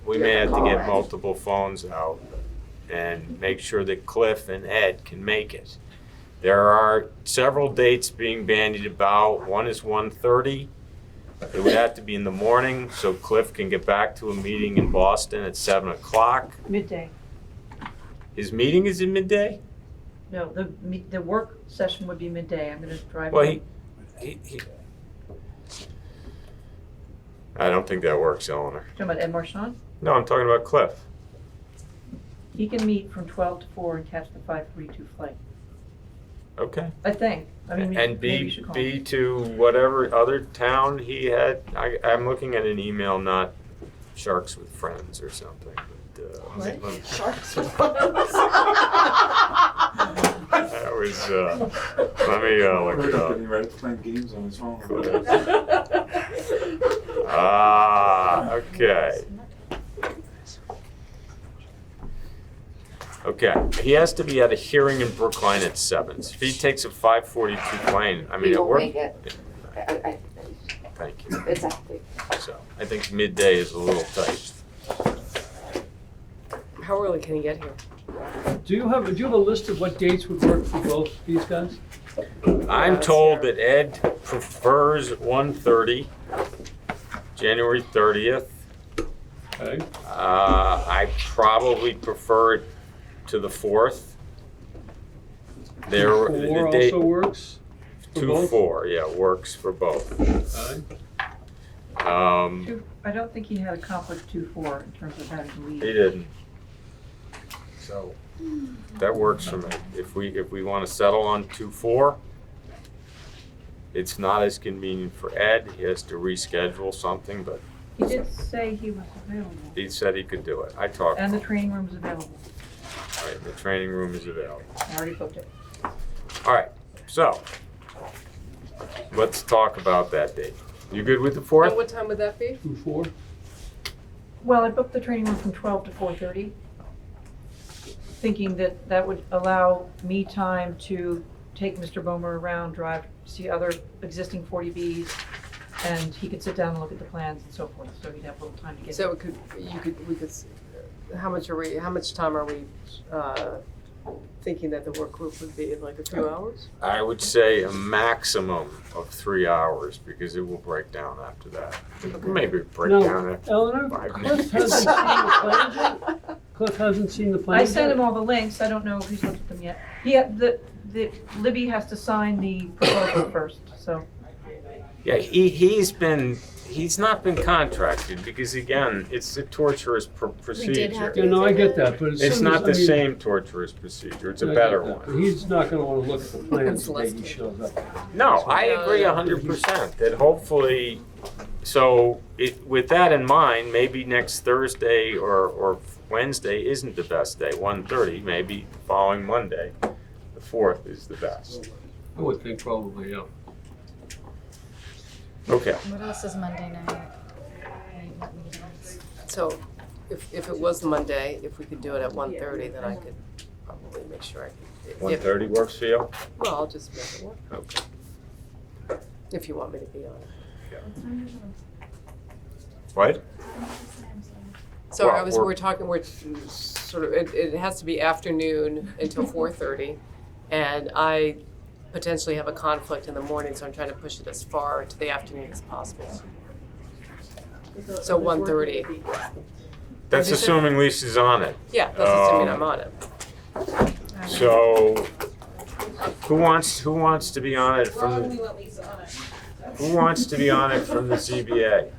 we may have to get multiple phones out and make sure that Cliff and Ed can make it. There are several dates being bandied about. One is 1:30. It would have to be in the morning so Cliff can get back to a meeting in Boston at 7 o'clock. Midday. His meeting is in midday? No, the work session would be midday. I'm gonna drive. Well, he I don't think that works, Eleanor. Talking about Ed Marchand? No, I'm talking about Cliff. He can meet from 12 to 4 and catch the 5:42 flight. Okay. I think. I mean, And maybe you B, should call B him. to whatever other town he had. I'm looking at an email, not Sharks with Friends or something. But, let me- Sharks. That was, let me look it up. Getting ready to play games on his phone. Okay. Okay, he has to be at a hearing in Brookline at 7. If he takes a 5:42 plane, I mean, He it won't works. make it. Thank you. Exactly. So, I think midday is a little tight. How early can he get here? Do you have a list of what dates would work for both these guys? I'm told that Ed prefers 1:30, January 30th. Okay. I probably prefer it to the 4th. Four The date, also works for 2-4, both? yeah, works for both. Okay. I don't think he had a conflict 2-4 in terms of having to leave. He didn't. So, that works for me. If we want to settle on 2-4, it's not as convenient for Ed. He has to reschedule something, but He did say he was available. he said he could do it. I talked to And the him. training room is available. Right, the training room is available. I already booked it. All right, so let's talk about that date. You good with the 4th? And what time would that be? 2-4? Well, I booked the training room from 12 to 4:30, thinking that that would allow me time to take Mr. Bomer around, drive, see other existing 40Bs, and he could sit down and look at the plans and so forth, so he'd have a little time to get. So we could, how much time are we, thinking that the work group would be, like a few hours? I would say a maximum of 3 hours because it will break down after that. Maybe break down Now, after Eleanor, 5 Cliff minutes. hasn't seen the plans yet? Cliff hasn't seen the plans I yet? sent him all the links, I don't know if he's looked at them yet. He had, Libby has to sign the proposal first, so Yeah, he's not been contracted because again, it's a torturous procedure. Yeah, no, I get that, but as It's soon not the as, I mean, same torturous procedure, it's a I get better that, but one. he's not gonna wanna look at the plans the day he shows up. No, I agree 100% that hopefully, so with that in mind, maybe next Thursday or Wednesday isn't the best day, 1:30, maybe the following Monday, the 4th is the best. I would think probably, yeah. Okay. What else is Monday night? So if it was Monday, if we could do it at 1:30, then I could probably make sure I could. 1:30 works for you? Well, I'll just make it work, Okay. if you want me to be on it. What? So Well, we're talking, we're sort of, it has to be afternoon until 4:30, and I potentially have a conflict in the morning, so I'm trying to push it as far to the afternoon as possible. So 1:30. That's assuming Lisa's on it. Yeah, that's assuming I'm on it. So, who wants to be on it from the, who wants to be on it from the ZBA?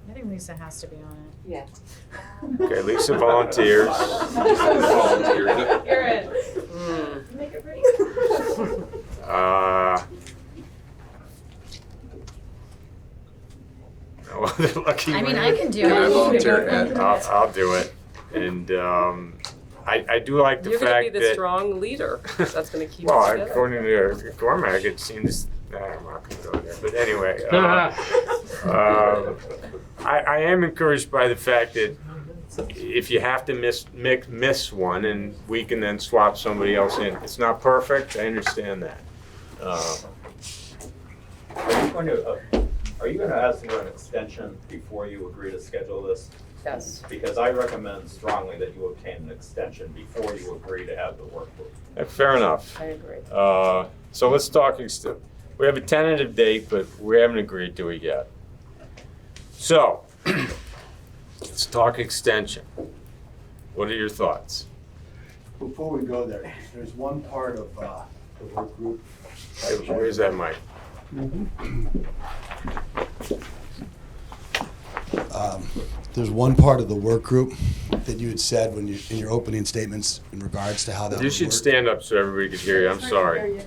I think Lisa has to be on it. Yeah. Okay, Lisa volunteers. You're in. Make it pretty. Well, they're lucky. I mean, man. I can do Can I it. volunteer, Ed? I'll do it, and I do like the You're gonna fact be the that. strong leader. That's gonna keep Well, us together. according to Cormac, it seems. I'm not going to go there, but anyway, I am encouraged by the fact that if you have to miss one, and we can then swap somebody else in. It's not perfect. I understand that. Are you going to ask for an extension before you agree to schedule this? Yes. Because I recommend strongly that you obtain an extension before you agree to have the work group. Fair enough. I agree. So let's talk. We have a tentative date, but we haven't agreed to it yet. So let's talk extension. What are your thoughts? Before we go there, there's one part of the work group. Where's that mic? There's one part of the work group that you had said when you, in your opening statements in regards to how that You would should work. stand up so everybody can hear you. I'm sorry.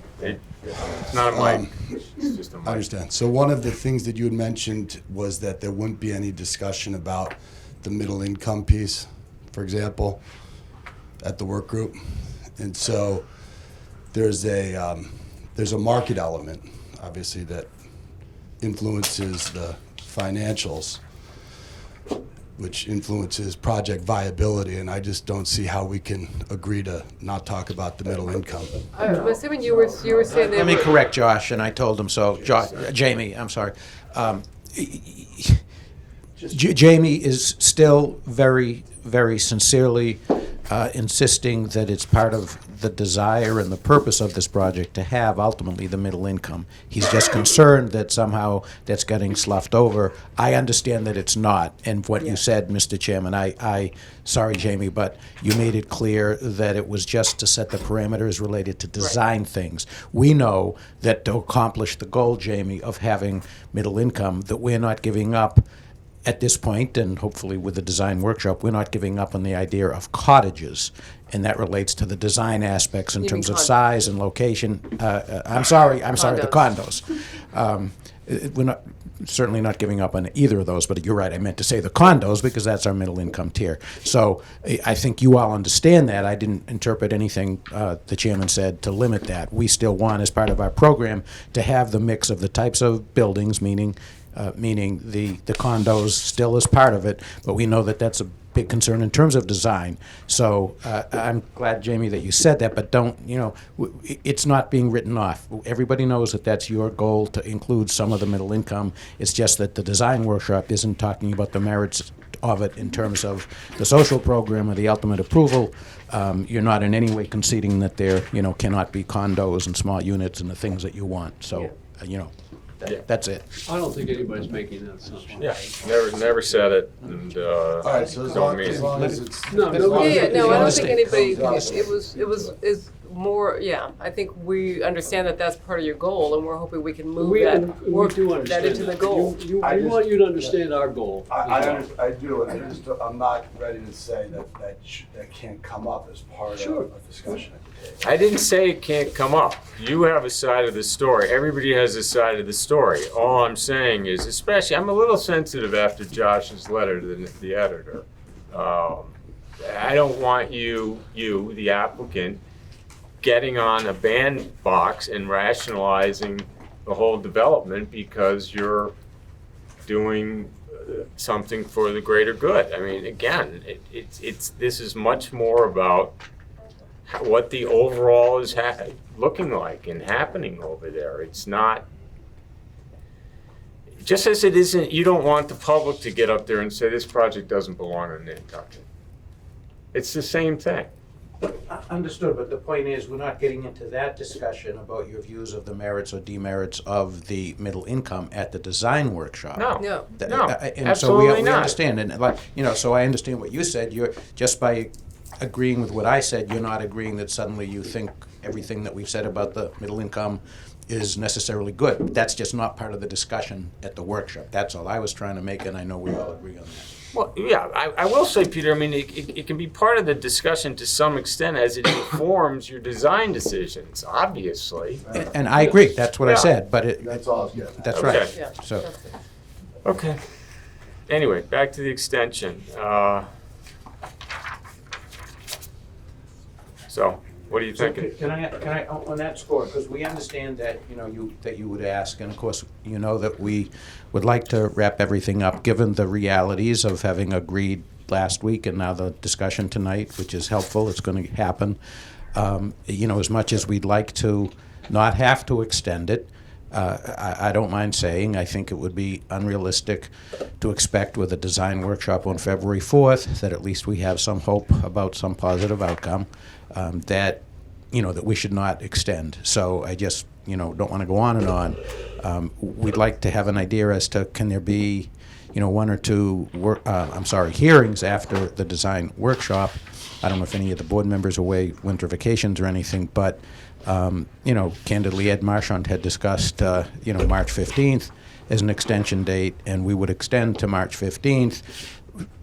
It's not a mic. It's just a mic. I understand. So one of the things that you had mentioned was that there wouldn't be any discussion about the middle income piece, for example, at the work group. And so there's a market element, obviously, that influences the financials, which influences project viability, and I just don't see how we can agree to not talk about the middle income. I'm assuming you were saying Let me correct Josh, and I told him so. Jamie, I'm sorry. Jamie is still very, very sincerely insisting that it's part of the desire and the purpose of this project to have ultimately the middle income. He's just concerned that somehow that's getting sloughed over. I understand that it's not, and what you said, Mr. Chairman, sorry, Jamie, but you made it clear that it was just to set the parameters related to design things. We know that to accomplish the goal, Jamie, of having middle income, that we're not giving up at this point, and hopefully with the design workshop, we're not giving up on the idea of cottages, and that relates to the design aspects in You terms mean of size and location. I'm sorry, the condos. We're not, certainly not giving up on either of those, but you're right, I meant to say the condos because that's our middle income tier. So I think you all understand that. I didn't interpret anything the chairman said to limit that. We still want, as part of our program, to have the mix of the types of buildings, meaning the condos still is part of it, but we know that that's a big concern in terms of design. So I'm glad, Jamie, that you said that, but don't, it's not being written off. Everybody knows that that's your goal, to include some of the middle income. It's just that the design workshop isn't talking about the merits of it in terms of the social program or the ultimate approval. You're not in any way conceding that there, cannot be condos and small units and the things that you want. So, that's it. I don't think anybody's making that assumption. Yeah, never said it, and All right, so as long as it's... No, I don't think anybody, it was, more, yeah, I think we understand that that's part of your goal, and we're hoping we can move We that, do that understand into the goal. We want you to understand our goal. I do, and I'm not ready to say that can't come up as part Sure. of a discussion at the table. I didn't say it can't come up. You have a side of the story. Everybody has a side of the story. All I'm saying is, especially, I'm a little sensitive after Josh's letter to the editor. I don't want you, the applicant, getting on a bandbox and rationalizing the whole development because you're doing something for the greater good. I mean, again, this is much more about what the overall is looking like and happening over there. It's not, just as it isn't, you don't want the public to get up there and say this project doesn't belong in Nantucket. It's the same thing. Understood, but the point is, we're not getting into that discussion about your views of the merits or demerits of the middle income at the design workshop. No, No. no, And so we absolutely not. understand, and like, so I understand what you said. You're, just by agreeing with what I said, you're not agreeing that suddenly you think everything that we've said about the middle income is necessarily good. That's just not part of the discussion at the workshop. That's all I was trying to make, and I know we all agree on that. Well, yeah, I will say, Peter, I mean, it can be part of the discussion to some extent as it informs your design decisions, obviously. And I agree, that's what I Yeah. said, but That's all I was getting at. that's Okay. right. Yeah. So, Okay. Anyway, back to the extension. So, what are you so thinking? can I, on that score, because we understand that, that you would ask, and of course, you know that we would like to wrap everything up, given the realities of having agreed last week and now the discussion tonight, which is helpful, it's going to happen. As much as we'd like to not have to extend it, I don't mind saying, I think it would be unrealistic to expect with a design workshop on February 4th that at least we have some hope about some positive outcome, that we should not extend. So I just, don't want to go on and on. We'd like to have an idea as to, can there be, one or two hearings after the design workshop. I don't know if any of the board members are away winter vacations or anything, but candidly, Ed Marchand had discussed, March 15th as an extension date, and we would extend to March 15th,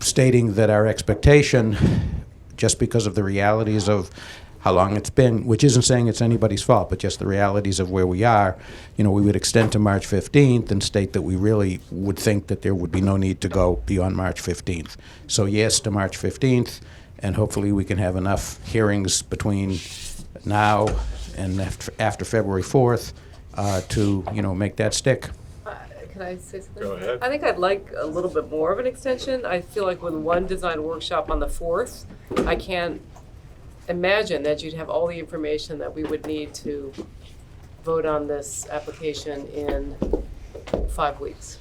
stating that our expectation, just because of the realities of how long it's been, which isn't saying it's anybody's fault, but just the realities of where we are, we would extend to March 15th and state that we really would think that there would be no need to go beyond March 15th. So yes to March 15th, and hopefully we can have enough hearings between now and after February 4th to, make that stick. Can I say something? Go ahead. I think I'd like a little bit more of an extension. I feel like with one design workshop on the 4th, I can't imagine that you'd have all the information that we would need to vote on this application in 5 weeks.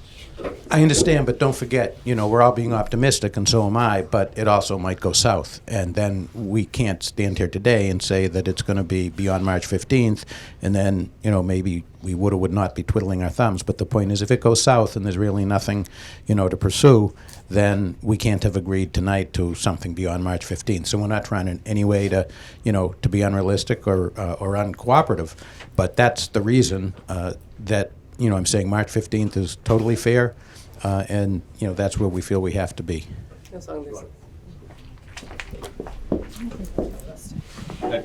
I understand, but don't forget, we're all being optimistic, and so am I, but it also might go south. And then we can't stand here today and say that it's going to be beyond March 15th, and then, maybe we would or would not be twiddling our thumbs. But the point is, if it goes south and there's really nothing, to pursue, then we can't have agreed tonight to something beyond March 15th. So we're not trying in any way to, to be unrealistic or uncooperative. But that's the reason that, I'm saying March 15th is totally fair, and, that's where we feel we have to be. As long as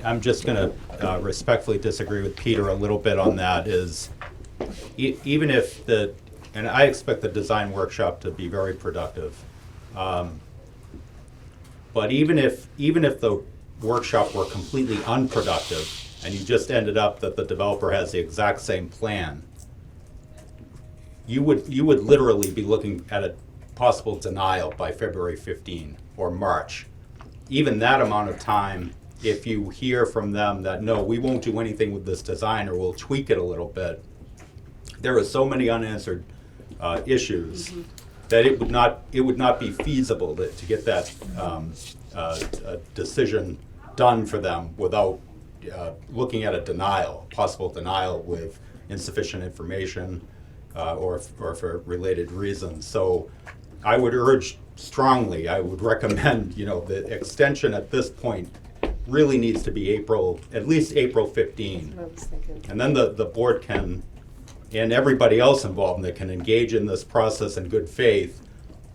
I'm just going to respectfully disagree with Peter a little bit on that, is even if and I expect the design workshop to be very productive, but even if the workshop were completely unproductive and you just ended up that the developer has the exact same plan, you would literally be looking at a possible denial by February 15 or March. Even that amount of time, if you hear from them that, no, we won't do anything with this design or we'll tweak it a little bit, there are so many unanswered issues that it would not be feasible to get that decision done for them without looking at a possible denial with insufficient information or for related reasons. So I would urge strongly, I would recommend, the extension at this point really needs to be April, at least April 15. I was thinking. And then the board can, and everybody else involved in it can engage in this process in good faith,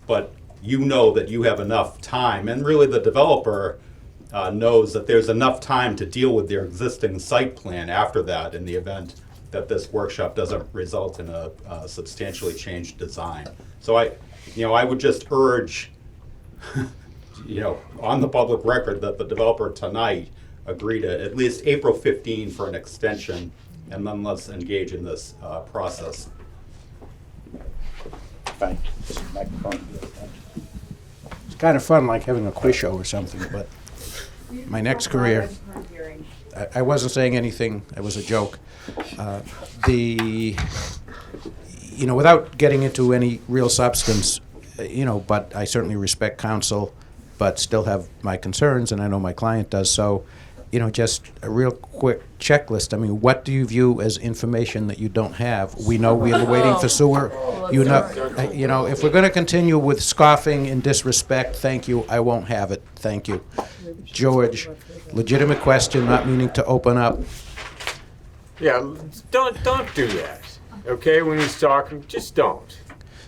but you know that you have enough time, and really the developer knows that there's enough time to deal with their existing site plan after that in the event that this workshop doesn't result in a substantially changed design. So I would just urge, on the public record that the developer tonight agree to at least April 15 for an extension, and then let's engage in this process. Fine. Microphone. It's kind of fun, like having a quiz show or something, but my next career, I wasn't saying anything, it was a joke. Without getting into any real substance, but I certainly respect counsel, but still have my concerns, and I know my client does. So, just a real quick checklist. I mean, what do you view as information that you don't have? We know we are waiting for sewer. If we're going to continue with scoffing and disrespect, thank you, I won't have it. Thank you. George, legitimate question, not meaning to open up. Yeah, don't do that, okay? When he's talking, just don't.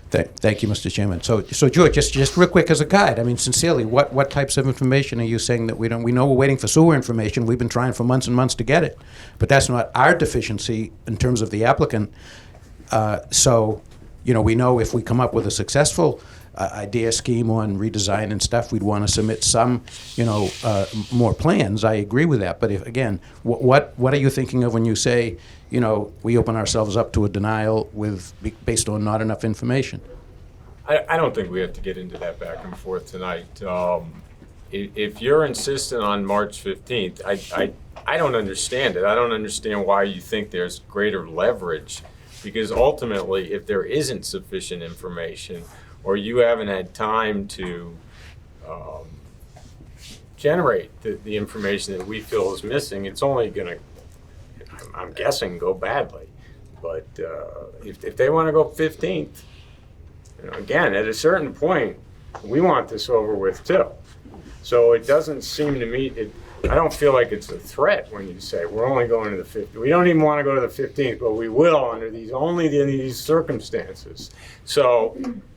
Thank you, Mr. Chairman. So George, just real quick as a guide, I mean, sincerely, what types of information are you saying that we don't? We know we're waiting for sewer information. We've been trying for months and months to get it, but that's not our deficiency in terms of the applicant. We know if we come up with a successful idea, scheme on redesign and stuff, we'd want to submit some, more plans. I agree with that. But if, again, what are you thinking of when you say, we open ourselves up to a denial based on not enough information? I don't think we have to get into that back and forth tonight. If you're insistent on March 15th, I don't understand it. I don't understand why you think there's greater leverage, because ultimately, if there isn't sufficient information, or you haven't had time to generate the information that we feel is missing, it's only going to, I'm guessing, go badly. But if they want to go 15th, again, at a certain point, we want this over with too. So it doesn't seem to me, I don't feel like it's a threat when you say we're only going to the 15th. We don't even want to go to the 15th, but we will under these circumstances. So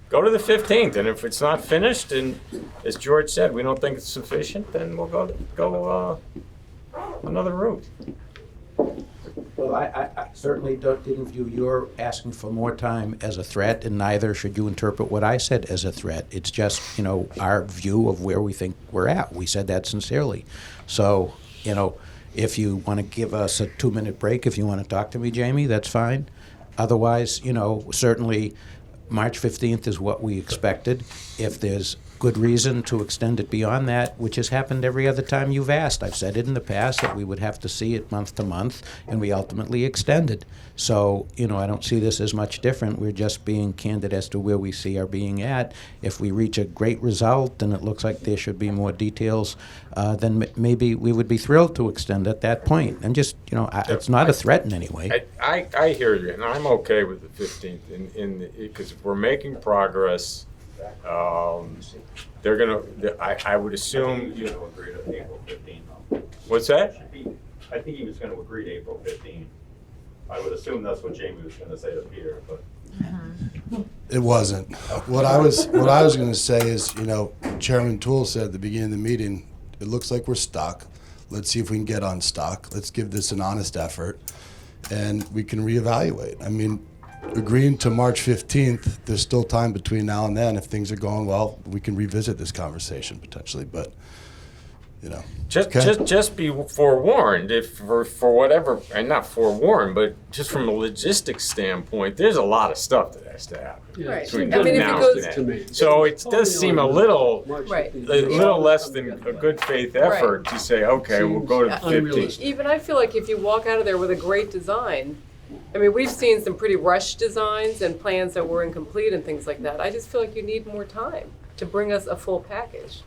go to the 15th, and if it's not finished, and as George said, we don't think it's sufficient, then we'll go another route. Well, I certainly didn't view your asking for more time as a threat, and neither should you interpret what I said as a threat. It's just, our view of where we think we're at. We said that sincerely. So, if you want to give us a 2-minute break, if you want to talk to me, Jamie, that's fine. Otherwise, certainly March 15th is what we expected. If there's good reason to extend it beyond that, which has happened every other time you've asked. I've said it in the past that we would have to see it month to month, and we ultimately extended. So, I don't see this as much different. We're just being candid as to where we see our being at. If we reach a great result and it looks like there should be more details, then maybe we would be thrilled to extend at that point. And just, it's not a threat in any way. I hear you, and I'm okay with the 15th, because if we're making progress, they're gonna. I would assume. He's going to agree to April 15, though. What's that? I think he was going to agree to April 15. I would assume that's what Jamie was going to say to Peter, but. It wasn't. What I was going to say is, Chairman Toole said at the beginning of the meeting, it looks like we're stuck. Let's see if we can get unstuck. Let's give this an honest effort, and we can reevaluate. I mean, agreeing to March 15th, there's still time between now and then. If things are going well, we can revisit this conversation potentially, but, Just be forewarned, if for whatever, and not forewarned, but just from a logistics standpoint, there's a lot of stuff that has to happen. Right. Between I mean, if it now goes and then. So it does seem a little less than a good faith effort to say, okay, we'll go to the 15th. Even I feel like if you walk out of there with a great design, I mean, we've seen some pretty rushed designs and plans that were incomplete and things like that. I just feel like you need more time to bring us a full package.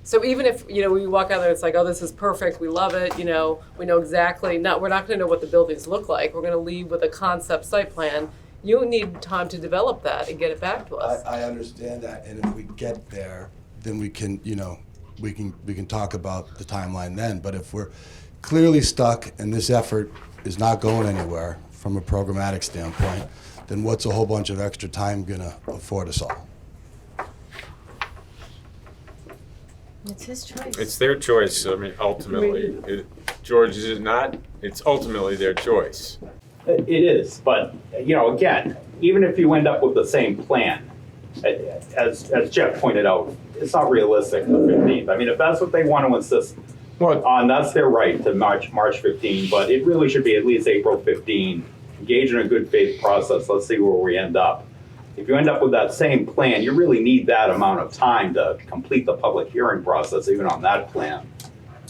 So even if, we walk out there, it's like, oh, this is perfect, we love it, we know exactly, we're not gonna know what the buildings look like, we're gonna leave with a concept site plan. You need time to develop that and get it back to us. I understand that, and if we get there, then we can, we can talk about the timeline then. But if we're clearly stuck and this effort is not going anywhere from a programmatic standpoint, then what's a whole bunch of extra time gonna afford us all? It's his choice. It's their choice, I mean, ultimately. George, is it not? It's ultimately their choice. It is, but, again, even if you end up with the same plan, as Jeff pointed out, it's not realistic, the 15th. I mean, if that's what they want to insist on, that's their right to March 15, but it really should be at least April 15. Engage in a good faith process. Let's see where we end up. If you end up with that same plan, you really need that amount of time to complete the public hearing process, even on that plan.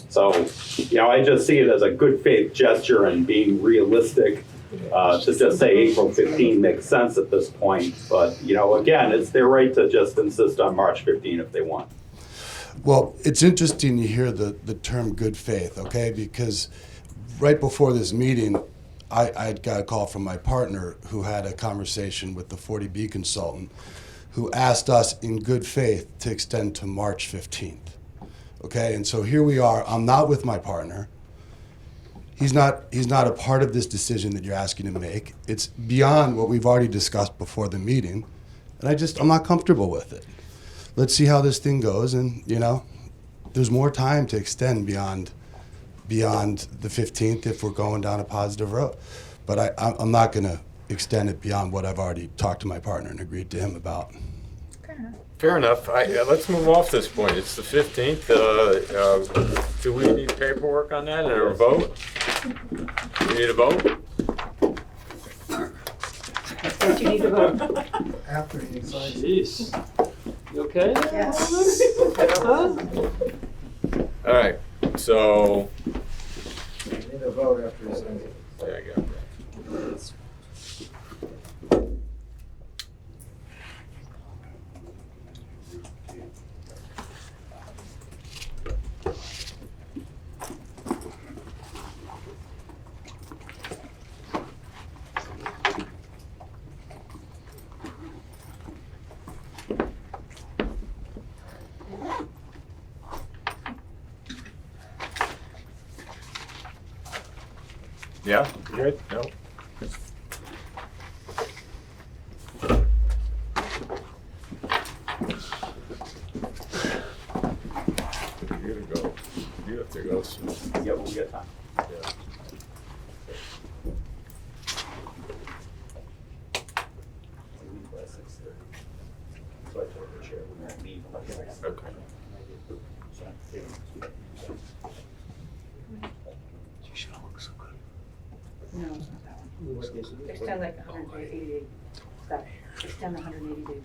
So, I just see it as a good faith gesture and being realistic. To just say April 15 makes sense at this point. But, again, it's their right to just insist on March 15 if they want. Well, it's interesting to hear the term good faith, okay? Because right before this meeting, I got a call from my partner who had a conversation with the 40B consultant who asked us in good faith to extend to March 15th. Okay, and so here we are. I'm not with my partner. He's not a part of this decision that you're asking him to make. It's beyond what we've already discussed before the meeting. And I'm not comfortable with it. Let's see how this thing goes, and there's more time to extend beyond the 15th if we're going down a positive road. But I'm not going to extend it beyond what I've already talked to my partner and agreed to him about. Fair enough. Let's move off this point. It's the 15th. Do we need paperwork on that or a vote? We need a vote? Do you need to vote? After he signs. Jeez. You okay? Yes. All right, so. You need a vote after he signs it. There you go. Yeah, good? No? You gotta go. You have to go soon. Yeah, we'll get time. Yeah. So I told the chair we won't leave by 6:30. Okay. No, it's not that one. Extend like 180 days. Stop. Extend the 180 days.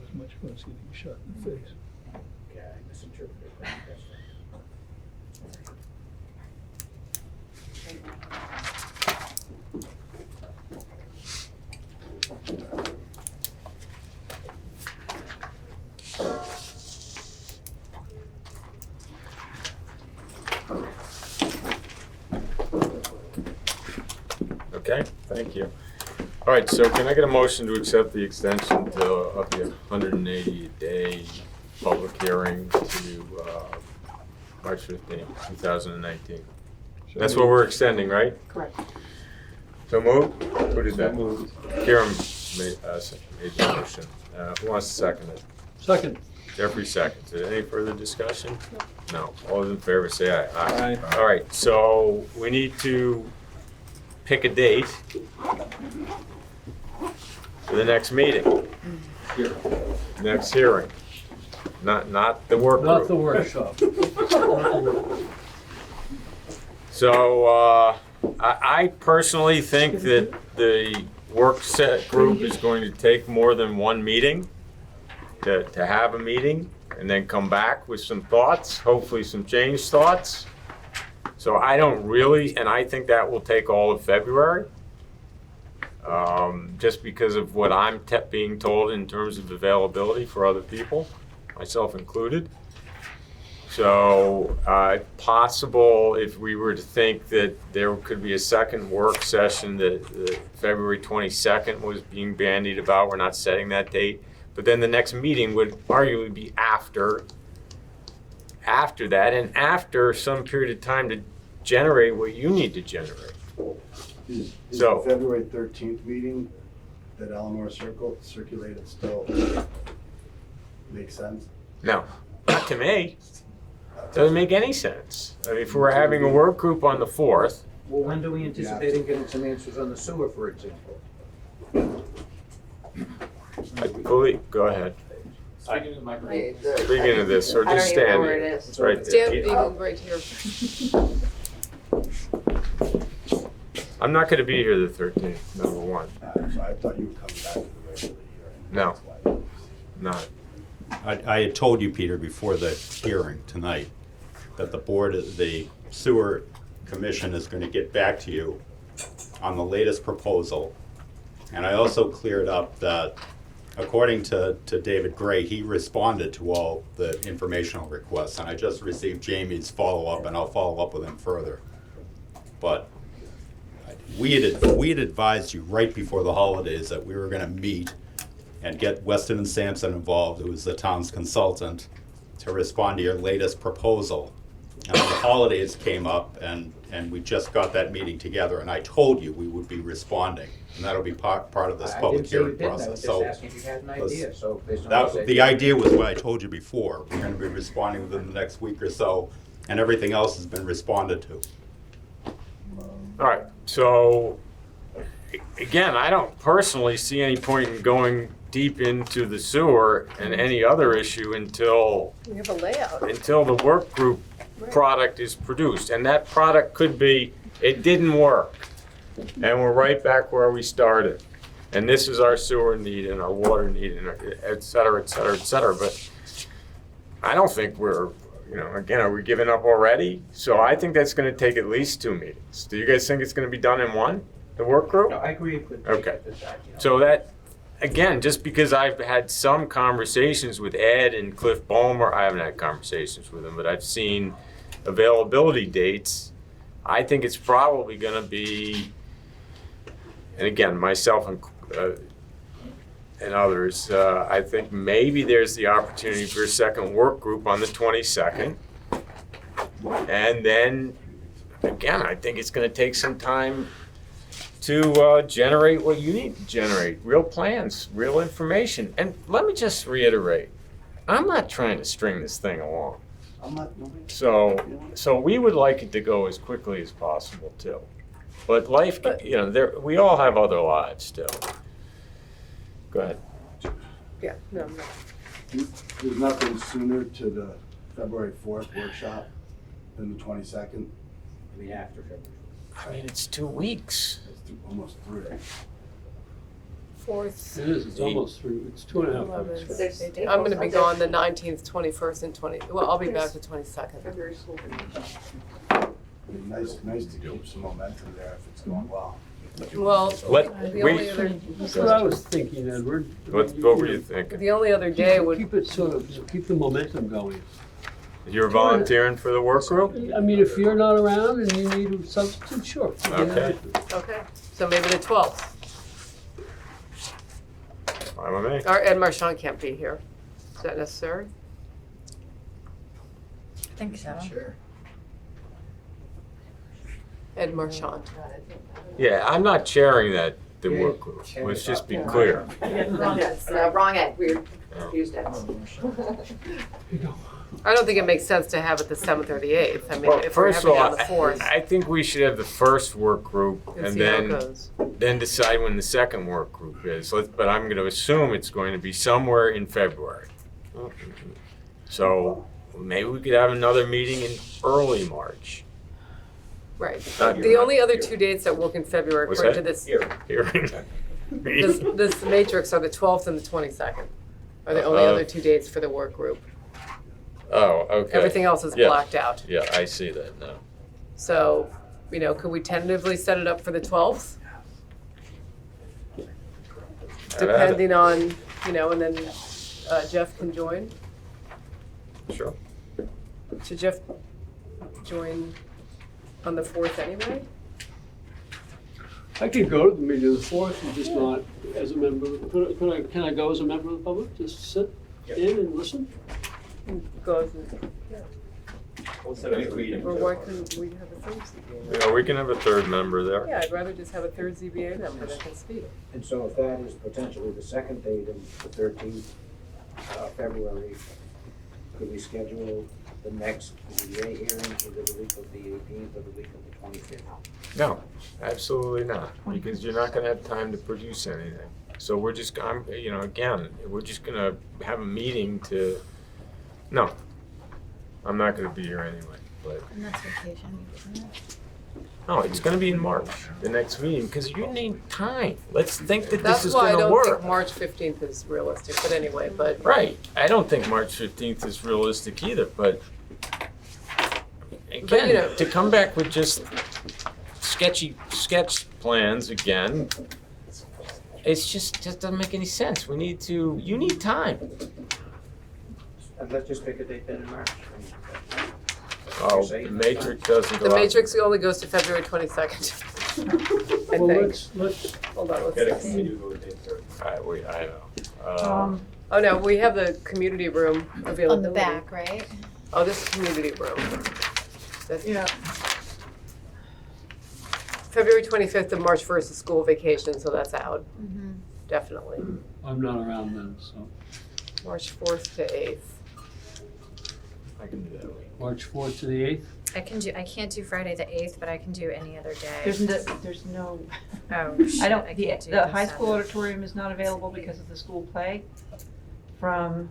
As much fun as getting shot in the face. Okay, I misinterpreted that. That's right. Okay, thank you. All right, so can I get a motion to accept the extension of the 180-day public hearing to March 15, 2019? That's what we're extending, right? Correct. So moved? Who did that? Kieran made the motion. Who wants to second it? Second. Jeffrey seconds. Any further discussion? No. All those in favor say aye. Aye. All right, so we need to pick a date for the next meeting. Next hearing. Not the work Not group. the workshop. So I personally think that the work set group is going to take more than one meeting to have a meeting and then come back with some thoughts, hopefully some changed thoughts. So I don't really, and I think that will take all of February, just because of what I'm being told in terms of availability for other people, myself included. So, possible if we were to think that there could be a second work session that February 22nd was being bandied about, we're not setting that date. But then the next meeting would arguably be after that and after some period of time to generate what you need to generate. Is So- the February 13th meeting that Eleanor circulated still makes sense? No, not to me. Doesn't make any sense. I mean, if we're having a work group on the 4th, Well, when do we anticipate getting some answers on the sewer, for example? go ahead. Speaking Speaking of this, or just stand. It's right there. Stand even right here. I'm not gonna be here the 13th, number one. So I thought you were coming back to the regular hearing. No, not. I had told you, Peter, before the hearing tonight, that the sewer commission is going to get back to you on the latest proposal. And I also cleared up that, according to David Gray, he responded to all the informational requests. And I just received Jamie's follow-up, and I'll follow up with him further. But we had advised you right before the holidays that we were going to meet and get Weston and Sampson involved, who is the town's consultant, to respond to your latest proposal. And the holidays came up, and we just got that meeting together, and I told you we would be responding, and that'll be part of this public hearing process. I was So just asking if you had an idea, so based on what you that, said. the idea was what I told you before. We're gonna be responding within the next week or so, and everything else has been responded to. All right, so, again, I don't personally see any point in going deep into the sewer and any other issue until We have a layout. the work group product is produced. And that product could be, it didn't work. And we're right back where we started. And this is our sewer need and our water need and et cetera, et cetera, et cetera. But I don't think we're, again, are we giving up already? So I think that's gonna take at least 2 meetings. Do you guys think it's gonna be done in one, the work group? No, I agree with Okay. that. So that, again, just because I've had some conversations with Ed and Cliff Ballmer, I haven't had conversations with him, but I've seen availability dates. I think it's probably gonna be, and again, myself and others, I think maybe there's the opportunity for a second work group on the 22nd. And then, again, I think it's gonna take some time to generate what you need to generate, real plans, real information. And let me just reiterate, I'm not trying to string this thing along. I'm not. So we would like it to go as quickly as possible too. But life, we all have other lives still. Go ahead. Yeah, no. There's nothing sooner to the February 4th workshop than the 22nd? The after February. I mean, it's 2 weeks. It's almost 3. 4th. It is, it's almost through, it's 2.5 weeks. I'm gonna be gone the 19th, 21st, and I'll be back the 22nd. February school. Nice to keep some momentum there if it's going well. Well, the only other, That's what I was thinking, Edward. What were you thinking? the only other day would, Keep it sort of, keep the momentum going. You're volunteering for the work group? I mean, if you're not around and you need a substitute, sure. Okay. okay, so maybe the 12th. Fine with me. Or Ed Marchand can't be here. Is that necessary? I think so. Sure. Ed Marchand. Yeah, I'm not chairing the work group. Let's just be clear. Wrong Ed, we're confused Eds. I don't think it makes sense to have it the 7th or the 8th. I mean, Well, if we're first of having it all, on the 4th. I think we should have the first work group And and see how it goes. then decide when the second work group is. But I'm going to assume it's going to be somewhere in February. So maybe we could have another meeting in early March. Right. Not The here. only other 2 dates that work in February What's according to that? this, Hearing. this matrix are the 12th and the 22nd. Are the only other 2 dates for the work group. Oh, okay. Everything else is Yeah. blacked out. Yeah, I see that now. So, could we tentatively set it up for the 12th? Depending on, and then Jeff can join. Sure. Should Jeff join on the 4th anyway? I could go to the meeting of the 4th and just not as a member, can I go as a member of the public, just sit in and listen? Go as a, We'll set up a meeting. or why couldn't we have a third ZBA? Yeah, we can have a third member there. Yeah, I'd rather just have a third ZBA member that can speak. And so if that is potentially the second date of the 13th February, could we schedule the next ZBA hearing either the week of the 18th or the week of the 25th? No, absolutely not, because you're not gonna have time to produce anything. So we're just, again, we're just gonna have a meeting to, no, I'm not gonna be here anyway, but, And that's vacation, isn't it? no, it's gonna be in March, the next meeting, because you need time. Let's think that this That's is why I gonna don't work. think March 15th is realistic, but anyway, but. Right, I don't think March 15th is realistic either, but again, you know- to come back with just sketch plans again, it's just doesn't make any sense. You need time. And let's just pick a date then in March. Oh, the matrix doesn't go The out. matrix only goes to February 22nd. I Well, think. let's, Hold on, Gotta let's see. continue those dates, sir. I know. Oh, no, we have the community room availability. On the back, right? Oh, this is community room. That's, Yeah. February 25th to March 1st is school vacation, so that's out, Mm-hmm. definitely. I'm not around then, so, March 4th to 8th. I can do that week. March 4th to the 8th? I can't do Friday the 8th, but I can do any other day. There's no, Oh, shit, I don't, I the can't do high school 7th. auditorium is not available because of the school play from,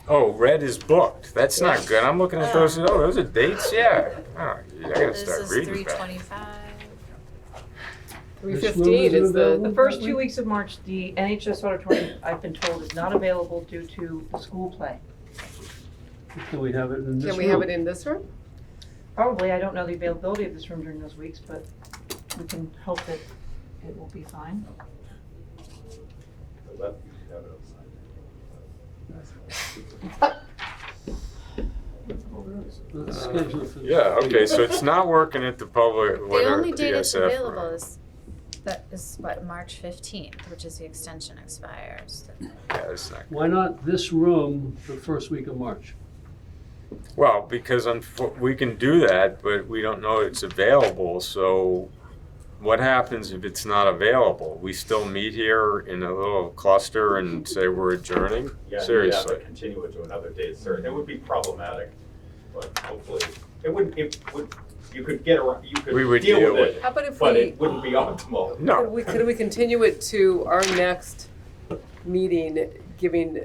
Oh, red is booked. That's not good. I'm looking at those. Oh, those are dates. Yeah. Oh, I gotta This start is reading. 325. 3:15 is the first 2 weeks of March, the NHS auditorium, I've been told, is not available due to the school play. Can we have it in this room? Can we have it in this room? Probably, I don't know the availability of this room during those weeks, but we can hope that it will be fine. The left, you have it outside. Let's schedule for. Yeah. Okay. So it's not working at the public. The whatever, only date it's DSF available room. is what, March 15th, which is the extension expires. Yeah, it's not. Why not this room the first week of March? Well, because we can do that, but we don't know it's available. So, what happens if it's not available? We still meet here in a little cluster and say we're adjourning? Yeah, you'd Seriously. have to continue it to another date, sir. It would be problematic, but hopefully, you could get around, you We would could deal deal with with it, How about if but we, it wouldn't be optimal. No. could we continue it to our next meeting, giving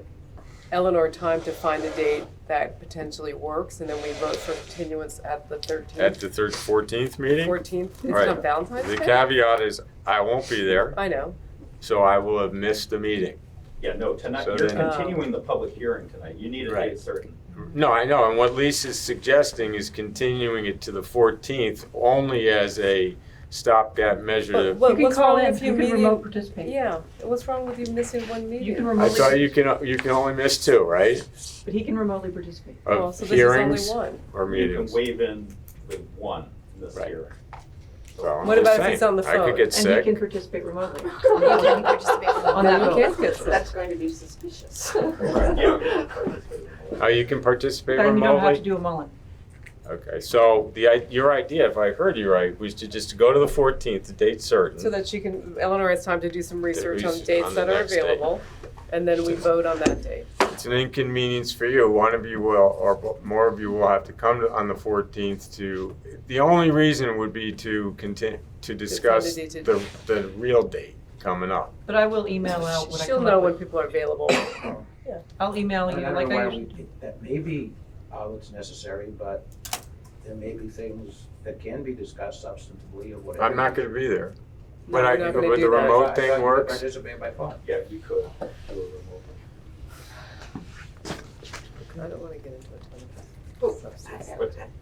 Eleanor time to find a date that potentially works, and then we vote for continuance at the 13th? At the 14th meeting? 14th? It's Right. not Valentine's The Day? caveat is I won't be there, I know. so I will have missed the meeting. Yeah, no, tonight, So you're then- continuing the public hearing tonight. You need a Right. date certain. No, I know, and what Lisa's suggesting is continuing it to the 14th only as a stopgap measure. But to- what- You can what's call wrong in, with you can meeting- remote participate. Yeah, what's wrong with you missing one meeting? You can I remotely, thought you can only miss two, right? but he can remotely participate. Oh, Of so this is only hearings one. or You meetings. can waive in with one in this Right. hearing. So I'm What just about if saying, he's on the I could phone? get And he sick. can participate remotely. You can participate On Then that you vote. can't get sick. That's going to be suspicious. Yeah. Oh, you can participate Then you don't have to remotely? do a mullen. Okay, so your idea, if I heard you right, was to just go to the 14th, the date certain. So that she can, Eleanor has time to do some research on research dates on the that are next date. available, and then we vote on that date. It's an inconvenience for you. One of you will, or more of you will have to come on the 14th to, the only reason would be to continue, to discuss date to- the real date coming up. But I will email out what I She'll come know up when with. people are available. I'll email And you I like don't know I why usually. that may be all that's necessary, but there may be things that can be discussed substantively or whatever. I'm not gonna be there. No, But we're not gonna but do the that. remote I thought you thing could works. Participate by phone. Yeah, you could do it remotely. I don't wanna get into a ton Oh, of substance.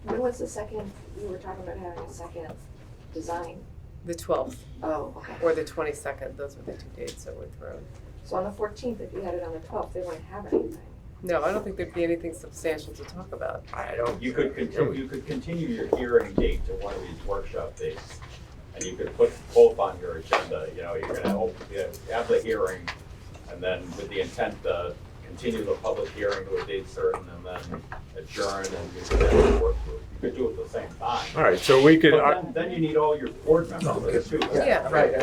When was the second, we were talking about having a second design? The 12th Oh, okay. or the 22nd, those were the two dates that were thrown. So on the 14th, if you had it on the 12th, they wouldn't have anything. No, I don't think there'd be anything substantial to talk about. I don't. You could continue your hearing date to one of these workshop dates, and you could put both on your agenda. You know, you're gonna have the hearing, and then with the intent to continue the public hearing to a date certain, and then adjourn, and you could have a work group. You could do it at the same time. All right, so we could. But then you need all your board members too. Yeah. Right,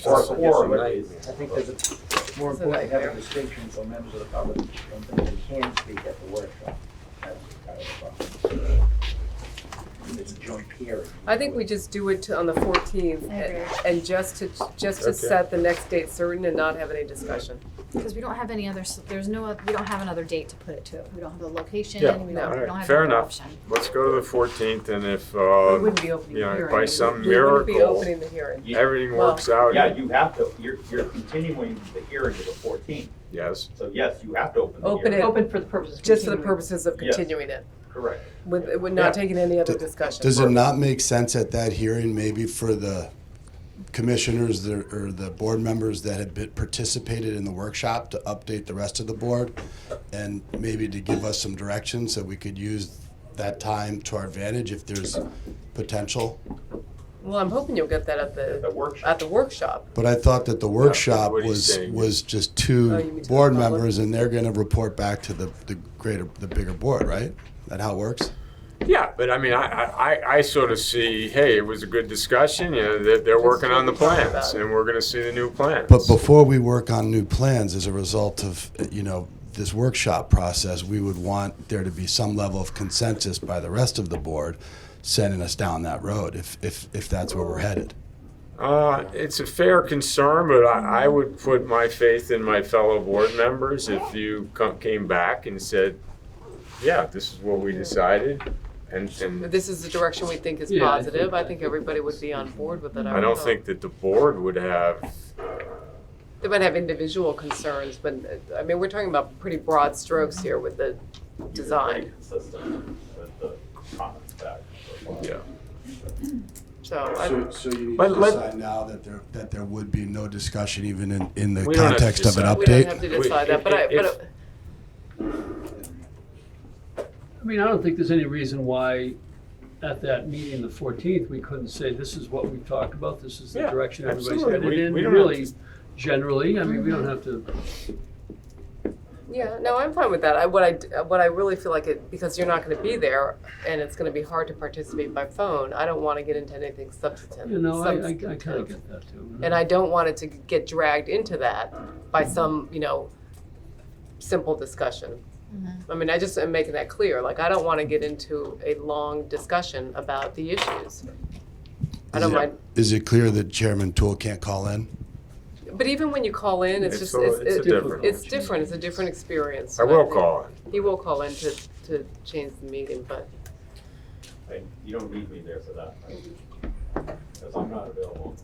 Or a quorum at I least. think there's a more important to have a distinction so members of the public can speak at the workshop. That's kind of the problem. It's a joint hearing. I think we just do it on the 14th and just to Okay. set the next date certain and not have any discussion. Because we don't have any other, we don't have another date to put it to. We don't have the location, Yeah, we all don't right, have fair another enough. option. Let's go to the 14th, and if, We wouldn't be opening you the know, hearing. by some We wouldn't be miracle, opening the hearing. everything Well, works out. Yeah, you have to, you're continuing the hearing to the 14th. Yes. So yes, you have to open the Open hearing. it. Open for the purposes of Just for the continuing. purposes of Yes. continuing it, Correct. with not taking any other discussion. Does it not make sense at that hearing, maybe for the commissioners or the board members that had participated in the workshop to update the rest of the board and maybe to give us some direction so we could use that time to our advantage if there's potential? Well, I'm hoping you'll get that at The workshop. the workshop. But I thought that the workshop what he's was saying was just Oh, you two mean to board the public? members and they're gonna report back to the bigger board, right? That how it works? Yeah, but I mean, I sort of see, hey, it was a good discussion, you know, they're working on the plans, and we're gonna see the new plans. But before we work on new plans, as a result of, this workshop process, we would want there to be some level of consensus by the rest of the board sending us down that road, if that's where we're headed. It's a fair concern, but I would put my faith in my fellow board members if you came back and said, yeah, this is what we decided, and If this is the direction we think is Yeah, I positive, think- I think everybody would be on board with it. I don't think that the board would have, They might have individual concerns, but, I mean, we're talking about pretty broad strokes here with the Pretty design. consistent with the comments back. yeah. So, So you need But to let- decide now that there would be no discussion even in the We don't have to context of an decide. we don't update? have to decide that, but If- I mean, I don't think there's any reason why at that meeting, the 14th, we couldn't say, this is what we've talked about, this is the Yeah, direction everybody's absolutely. headed in. We don't Really, have to- generally, I mean, we don't have to, yeah, no, I'm fine with that. What I really feel like because you're not gonna be there and it's gonna be hard to participate by phone, I don't wanna get into anything substantive. I kind of get that too. And I don't want it to get dragged into that by some, simple discussion. I mean, I just am making that clear, like, I don't wanna get into a long discussion about the issues. I don't mind, Is it clear that Chairman Toole can't call in? but even when you call in, it's just, it's different. it's different, it's a different experience. I will call in. He will call in to change the meeting, but, You don't need me there for that, because I'm not available.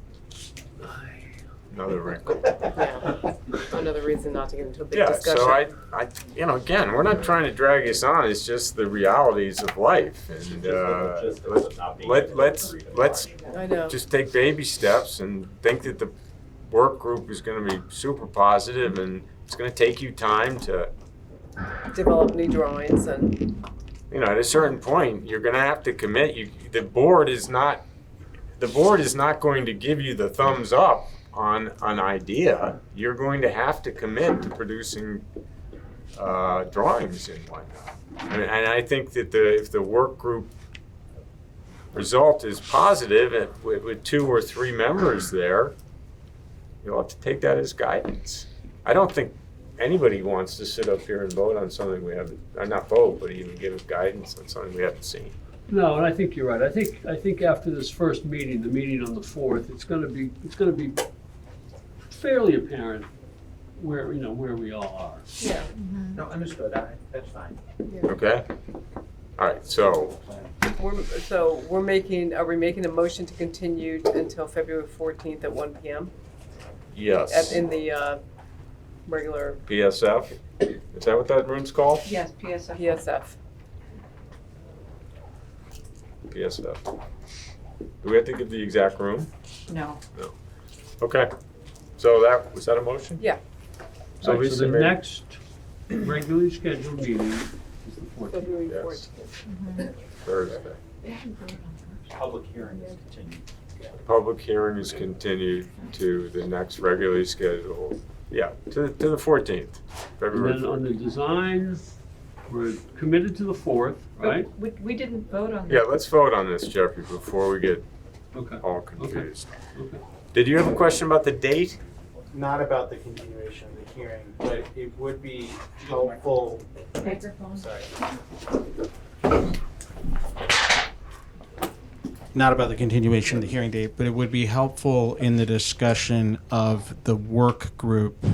Another wrinkle. yeah, another reason not to get into a big Yeah, discussion. so again, we're not trying to drag this on, it's just the realities of life, and, let's I know. just take baby steps and think that the work group is gonna be super positive, and it's gonna take you time to, Develop new drawings and, at a certain point, you're gonna have to commit, the board is not going to give you the thumbs up on an idea. You're going to have to commit to producing drawings and whatnot. And I think that if the work group result is positive, and with 2 or 3 members there, you'll have to take that as guidance. I don't think anybody wants to sit up here and vote on something we haven't, not vote, but even give guidance on something we haven't seen. No, and I think you're right. I think after this first meeting, the meeting on the 4th, it's gonna be fairly apparent where we all are. yeah. No, understood, that's fine. Okay? All right, so, Are we making a motion to continue until February 14th at 1 PM? yes. In the regular PSF? Is that what that room's called? Yes, PSF. PSF. PSF. Do we have to give the exact room? No. No. Okay. So was that a motion? Yeah. So All right, Lisa so the made- next regularly scheduled meeting is the 14th. February Yes. 14th. Thursday. Public hearing is continued. Public hearing is continued to the next regularly scheduled, to the 14th, February And then on the 14th. design, we're committed to the 4th, right? We didn't vote on that. Yeah, let's vote on this, Jeffrey, before we get Okay. all confused. Okay. Did you have a question about the date? Not about the continuation of the hearing, but it would be helpful. Microphone. Sorry. Not about the continuation of the hearing date, but it would be helpful in the discussion of the work group,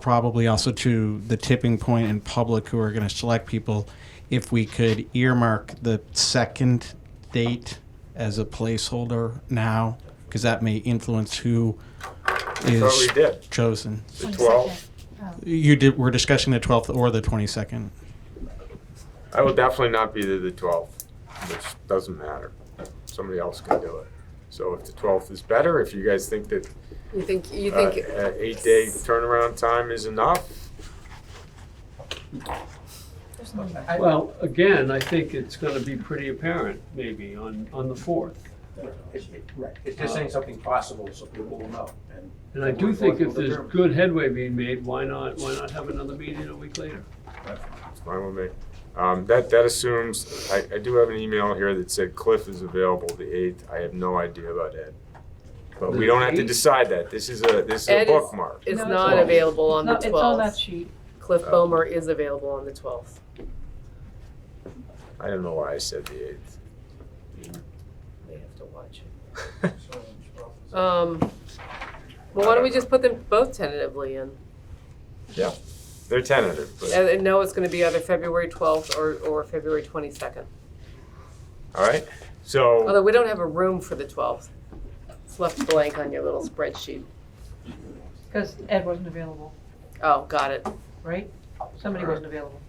probably also to the tipping point and public who are going to select people, if we could earmark the second date as a placeholder now, because that may influence who I thought we is did. chosen. The 12th? We're discussing the 12th or the 22nd. I will definitely not be there the 12th, which doesn't matter. Somebody else can do it. So if the 12th is better, if you guys think that You think, 8-day turnaround time is enough, Well, again, I think it's gonna be pretty apparent, maybe, on the 4th. Right, it's just saying something possible so people will know. And I do think if there's good headway being made, why not have another meeting a week later? it's fine with me. That assumes, I do have an email here that said Cliff is available the 8th. I have no idea about Ed. But we don't have to decide that. This is a Ed bookmark. is No, not available on the 12th. It's on that sheet. Cliff Bomer is available on the 12th. I don't know why I said the 8th. They have to watch it. Well, why don't we just put them both tentatively in? Yeah, they're tentative, but, And know it's gonna be either February 12th or February 22nd. all right? So, Although we don't have a room for the 12th. It's left blank on your little spreadsheet. Because Ed wasn't available, Oh, got it. right? Somebody wasn't available.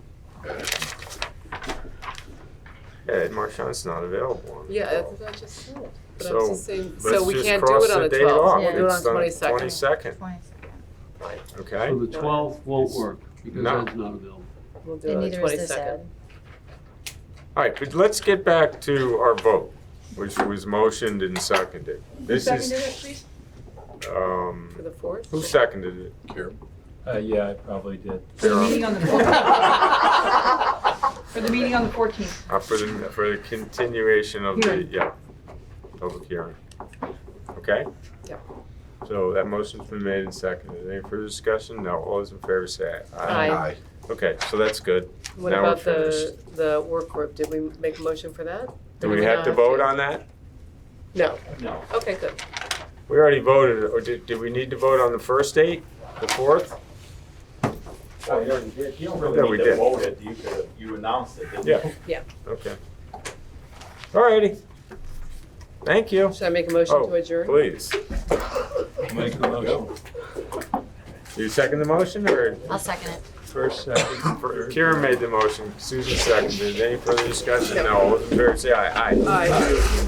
Ed Marchand's not available on the Yeah, 12th. that's what I just said. But I'm So, just saying, let's so we just can't cross do it on the date 12th. off. We'll do it on It's on the 22nd. 22nd, Right. okay? So the 12th won't work, because No. Ed's not available. We'll do it on the 22nd. All right, but let's get back to our vote, which was motioned and seconded. This is, please? For the 4th? who seconded it? Yeah, I probably did. For the meeting on the 14th. For the meeting on the 14th. For the continuation of the, Hearing. public hearing. Okay? Yep. So that motion's been made and seconded. Any further discussion? No. All those in favor say Aye. Aye. Okay, so that's good. What Now we're about finished. the work group? Did we make a motion for that? Do Or we not have to vote on that? No. No. Okay, good. We already voted, or did we need to vote on the first date, the 4th? Oh, you already did. You don't Yeah, really we need to did. vote it. You announced it, didn't Yeah. you? Yeah. Okay. All righty. Thank you. Should I make a motion Oh, to adjourn? please. Make the motion. You second the motion, or? I'll second it. First, second, Karen made the motion, Susan seconded. Any further discussion? No. All those in favor say aye. Aye. Aye.